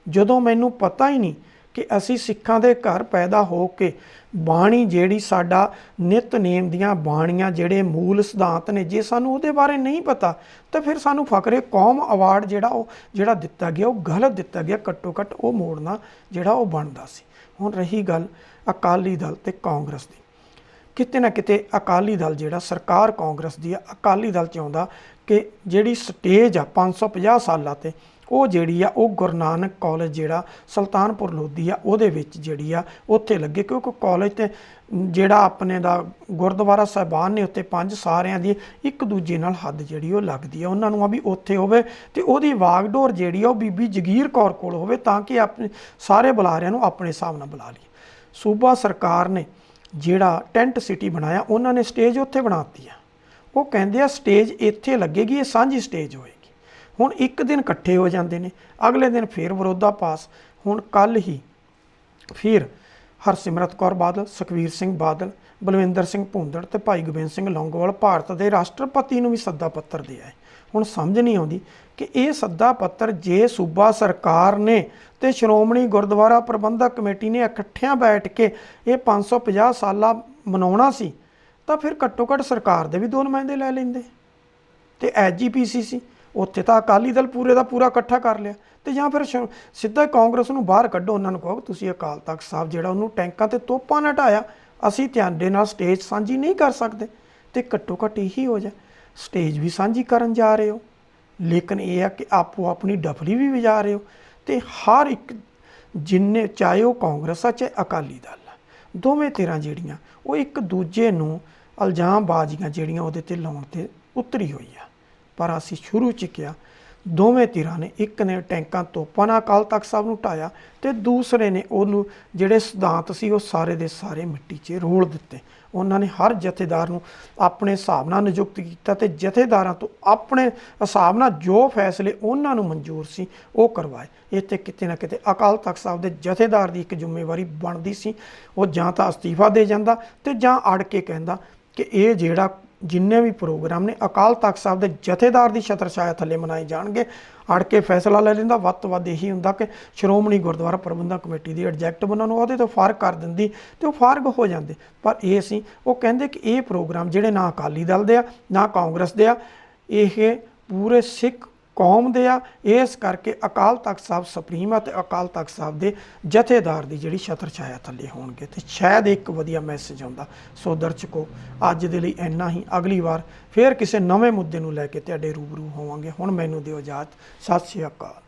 ਜਦੋਂ ਮੈਨੂੰ ਪਤਾ ਹੀ ਨਹੀਂ ਕਿ ਅਸੀਂ ਸਿੱਖਾਂ ਦੇ ਘਰ ਪੈਦਾ ਹੋ ਕੇ ਬਾਣੀ ਜਿਹੜੀ ਸਾਡਾ ਨਿਤਨੇਮ ਦੀਆਂ ਬਾਣੀਆਂ ਜਿਹੜੇ ਮੂਲ ਸਿਧਾਂਤ ਨੇ, ਜੇ ਸਾਨੂੰ ਉਹਦੇ ਬਾਰੇ ਨਹੀਂ ਪਤਾ ਤਾਂ ਫਿਰ ਸਾਨੂੰ ਫਕਰੇ ਕੌਮ ਅਵਾਰਡ ਜਿਹੜਾ ਦਿੱਤਾ ਗਿਆ ਉਹ ਗਲਤ ਦਿੱਤਾ ਗਿਆ। ਘੱਟੋ ਘੱਟ ਉਹ ਮੋੜਨਾ ਜਿਹੜਾ ਉਹ ਬਣਦਾ ਸੀ। ਹੁਣ ਰਹੀ ਗੱਲ ਅਕਾਲੀ ਦਲ ਅਤੇ ਕਾਂਗਰਸ ਦੀ, ਕਿਤੇ ਨਾ ਕਿਤੇ ਅਕਾਲੀ ਦਲ ਜਿਹੜਾ ਸਰਕਾਰ ਕਾਂਗਰਸ ਦੀ ਆ, ਅਕਾਲੀ ਦਲ ਚਾਹੁੰਦਾ ਕਿ ਜਿਹੜੀ ਸਟੇਜ ਆ 550 ਸਾਲਾਂ 'ਤੇ ਉਹ ਜਿਹੜੀ ਆ ਉਹ ਗੁਰੂ ਨਾਨਕ ਕਾਲਜ ਜਿਹੜਾ ਸੁਲਤਾਨਪੁਰ ਲੋਧੀ ਆ ਉਹਦੇ ਵਿੱਚ ਜਿਹੜੀ ਆ ਉੱਥੇ ਲੱਗੇ, ਕਿਉਂਕਿ ਕਾਲਜ 'ਤੇ ਜਿਹੜਾ ਆਪਣੇ ਦਾ ਗੁਰਦੁਆਰਾ ਸਾਹਿਬਾਨ ਨੇ ਉੱਤੇ 5 ਸਾਰਿਆਂ ਦੀ ਇੱਕ ਦੂਜੇ ਨਾਲ ਹੱਦ ਜਿਹੜੀ ਉਹ ਲੱਗਦੀ ਆ। ਉਹਨਾਂ ਨੂੰ ਆ ਵੀ ਉੱਥੇ ਹੋਵੇ ਅਤੇ ਉਹਦੀ ਵਾਗਡੋਰ ਜਿਹੜੀ ਆ ਉਹ ਬੀਬੀ ਜਗੀਰ ਕੌਰ ਕੋਲ ਹੋਵੇ ਤਾਂ ਕਿ ਆਪਣੇ ਸਾਰੇ ਬੁਲਾਰਿਆਂ ਨੂੰ ਆਪਣੇ ਹਿਸਾਬ ਨਾਲ ਬੁਲਾ ਲਈਏ। ਸੂਬਾ ਸਰਕਾਰ ਨੇ ਜਿਹੜਾ ਟੈਂਟ ਸਿਟੀ ਬਣਾਇਆ ਉਹਨਾਂ ਨੇ ਸਟੇਜ ਉੱਥੇ ਬਣਾਤੀ ਆ। ਉਹ ਕਹਿੰਦੇ ਆ ਸਟੇਜ ਇੱਥੇ ਲੱਗੇਗੀ, ਇਹ ਸਾਂਝੀ ਸਟੇਜ ਹੋਏਗੀ। ਹੁਣ ਇੱਕ ਦਿਨ ਇਕੱਠੇ ਹੋ ਜਾਂਦੇ ਨੇ, ਅਗਲੇ ਦਿਨ ਫਿਰ ਵਿਰੋਧਾ ਪਾਸ। ਹੁਣ ਕੱਲ੍ਹ ਹੀ ਫਿਰ ਹਰਸਿਮਰਤ ਕੌਰ ਬਾਦਲ, ਸੁਖਬੀਰ ਸਿੰਘ ਬਾਦਲ, ਬਲਵਿੰਦਰ ਸਿੰਘ ਭੂੰਦੜ ਅਤੇ ਭਾਈ ਗੋਬਿੰਦ ਸਿੰਘ ਲੌਂਗੋਵਾਲ ਭਾਰਤ ਦੇ ਰਾਸ਼ਟਰਪਤੀ ਨੂੰ ਵੀ ਸੱਦਾ ਪੱਤਰ ਦੇ ਆਏ। ਹੁਣ ਸਮਝ ਨਹੀਂ ਆਉਂਦੀ ਕਿ ਇਹ ਸੱਦਾ ਪੱਤਰ ਜੇ ਸੂਬਾ ਸਰਕਾਰ ਨੇ ਅਤੇ ਸ਼੍ਰੋਮਣੀ ਗੁਰਦੁਆਰਾ ਪ੍ਰਬੰਧਕ ਕਮੇਟੀ ਨੇ ਇਕੱਠਿਆਂ ਬੈਠ ਕੇ ਇਹ 550 ਸਾਲਾ ਮਨਾਉਣਾ ਸੀ ਤਾਂ ਫਿਰ ਘੱਟੋ ਘੱਟ ਸਰਕਾਰ ਦੇ ਵੀ 2 ਨੁਮਾਇੰਦੇ ਲੈ ਲੈਂਦੇ। ਅਤੇ SGPC ਸੀ ਉੱਥੇ ਤਾਂ ਅਕਾਲੀ ਦਲ ਪੂਰੇ ਦਾ ਪੂਰਾ ਇਕੱਠਾ ਕਰ ਲਿਆ, ਅਤੇ ਜਾਂ ਫਿਰ ਸਿੱਧਾ ਕਾਂਗਰਸ ਨੂੰ ਬਾਹਰ ਕੱਢੋ। ਉਹਨਾਂ ਨੂੰ ਕਹੋ ਤੁਸੀਂ ਅਕਾਲ ਤਖਤ ਸਾਹਿਬ ਜਿਹੜਾ ਉਹਨੂੰ ਟੈਂਕਾਂ 'ਤੇ ਤੋਪਾਂ ਨਾਲ ਢਾਇਆ, ਅਸੀਂ ਤੁਹਾਡੇ ਨਾਲ ਸਟੇਜ ਸਾਂਝੀ ਨਹੀਂ ਕਰ ਸਕਦੇ, ਅਤੇ ਘੱਟੋ ਘੱਟ ਇਹੀ ਹੋ ਜਾਏ ਸਟੇਜ ਵੀ ਸਾਂਝੀ ਕਰਨ ਜਾ ਰਹੇ ਹੋ, ਲੇਕਿਨ ਇਹ ਆ ਕਿ ਆਪੋ ਆਪਣੀ ਡਫਲੀ ਵੀ ਵਜਾ ਰਹੇ ਹੋ। ਅਤੇ ਹਰ ਇੱਕ ਜਿੰਨੇ ਚਾਹੇ ਉਹ ਕਾਂਗਰਸ ਆ ਚਾਹੇ ਅਕਾਲੀ ਦਲ ਆ, ਦੋਵੇਂ ਧਿਰਾਂ ਜਿਹੜੀਆਂ ਉਹ ਇੱਕ ਦੂਜੇ ਨੂੰ ਇਲਜ਼ਾਮਬਾਜ਼ੀਆਂ ਜਿਹੜੀਆਂ ਉਹਦੇ 'ਤੇ ਲਾਉਣ 'ਤੇ ਉਤਰੀ ਹੋਈ ਆ। ਪਰ ਅਸੀਂ ਸ਼ੁਰੂ 'ਚ ਕਿਹਾ ਦੋਵੇਂ ਧਿਰਾਂ ਨੇ, ਇੱਕ ਨੇ ਟੈਂਕਾਂ ਤੋਪਾਂ ਨਾਲ ਅਕਾਲ ਤਖਤ ਸਾਹਿਬ ਨੂੰ ਢਾਇਆ ਅਤੇ ਦੂਸਰੇ ਨੇ ਉਹਨੂੰ ਜਿਹੜੇ ਸਿਧਾਂਤ ਸੀ ਉਹ ਸਾਰੇ ਦੇ ਸਾਰੇ ਮਿੱਟੀ 'ਚ ਰੋਲ ਦਿੱਤੇ। ਉਹਨਾਂ ਨੇ ਹਰ ਜਥੇਦਾਰ ਨੂੰ ਆਪਣੇ ਹਿਸਾਬ ਨਾਲ ਨਿਯੁਕਤ ਕੀਤਾ ਅਤੇ ਜਥੇਦਾਰਾਂ ਤੋਂ ਆਪਣੇ ਹਿਸਾਬ ਨਾਲ ਜੋ ਫੈਸਲੇ ਉਹਨਾਂ ਨੂੰ ਮਨਜ਼ੂਰ ਸੀ ਉਹ ਕਰਵਾਏ। ਇੱਥੇ ਕਿਤੇ ਨਾ ਕਿਤੇ ਅਕਾਲ ਤਖਤ ਸਾਹਿਬ ਦੇ ਜਥੇਦਾਰ ਦੀ ਇੱਕ ਜ਼ਿੰਮੇਵਾਰੀ ਬਣਦੀ ਸੀ। ਉਹ ਜਾਂ ਤਾਂ ਅਸਤੀਫਾ ਦੇ ਜਾਂਦਾ ਅਤੇ ਜਾਂ ਅੜ ਕੇ ਕਹਿੰਦਾ ਕਿ ਇਹ ਜਿਹੜਾ ਜਿੰਨੇ ਵੀ ਪ੍ਰੋਗਰਾਮ ਨੇ ਅਕਾਲ ਤਖਤ ਸਾਹਿਬ ਦੇ ਜਥੇਦਾਰ ਦੀ ਛਤਰ ਛਾਇਆ ਥੱਲੇ ਮਨਾਏ ਜਾਣਗੇ। ਅੜ ਕੇ ਫੈਸਲਾ ਲੈ ਲੈਂਦਾ। ਵੱਧ ਤੋਂ ਵੱਧ ਇਹੀ ਹੁੰਦਾ ਕਿ ਸ਼੍ਰੋਮਣੀ ਗੁਰਦੁਆਰਾ ਪ੍ਰਬੰਧਕ ਕਮੇਟੀ ਦੀ ਐਡਜੈਕਟਿਵ ਉਹਨਾਂ ਨੂੰ ਉਹਦੇ ਤੋਂ ਫਾਰਗ ਕਰ ਦਿੰਦੀ ਅਤੇ ਉਹ ਫਾਰਗ ਹੋ ਜਾਂਦੇ। ਪਰ ਇਹ ਸੀ ਉਹ ਕਹਿੰਦੇ ਕਿ ਇਹ ਪ੍ਰੋਗਰਾਮ ਜਿਹੜੇ ਨਾ ਅਕਾਲੀ ਦਲ ਦੇ ਆ ਨਾ ਕਾਂਗਰਸ ਦੇ ਆ, ਇਹ ਪੂਰੇ ਸਿੱਖ ਕੌਮ ਦੇ ਆ, ਇਸ ਕਰਕੇ ਅਕਾਲ ਤਖਤ ਸਾਹਿਬ ਸੁਪਰੀਮ ਆ ਤੇ ਅਕਾਲ ਤਖਤ ਸਾਹਿਬ ਦੇ ਜਥੇਦਾਰ ਦੀ ਜਿਹੜੀ ਛਤਰ ਛਾਇਆ ਥੱਲੇ ਹੋਣਗੇ ਤੇ ਸ਼ਾਇਦ ਇੱਕ ਵਧੀਆ ਮੈਸੇਜ ਆਉਂਦਾ। ਸੋ ਦਰਸ਼ਕੋ, ਅੱਜ ਦੇ ਲਈ ਇੰਨਾ ਹੀ। ਅਗਲੀ ਵਾਰ ਫੇਰ ਕਿਸੇ ਨਵੇਂ ਮੁੱਦੇ ਨੂੰ ਲੈ ਕੇ ਤੁਹਾਡੇ ਰੂਬਰੂ ਹੋਵਾਂਗੇ। ਹੁਣ ਮੈਨੂੰ ਦਿਓ ਇਜਾਜ਼ਤ। ਸਤਿ ਸ਼੍ਰੀ ਅਕਾਲ।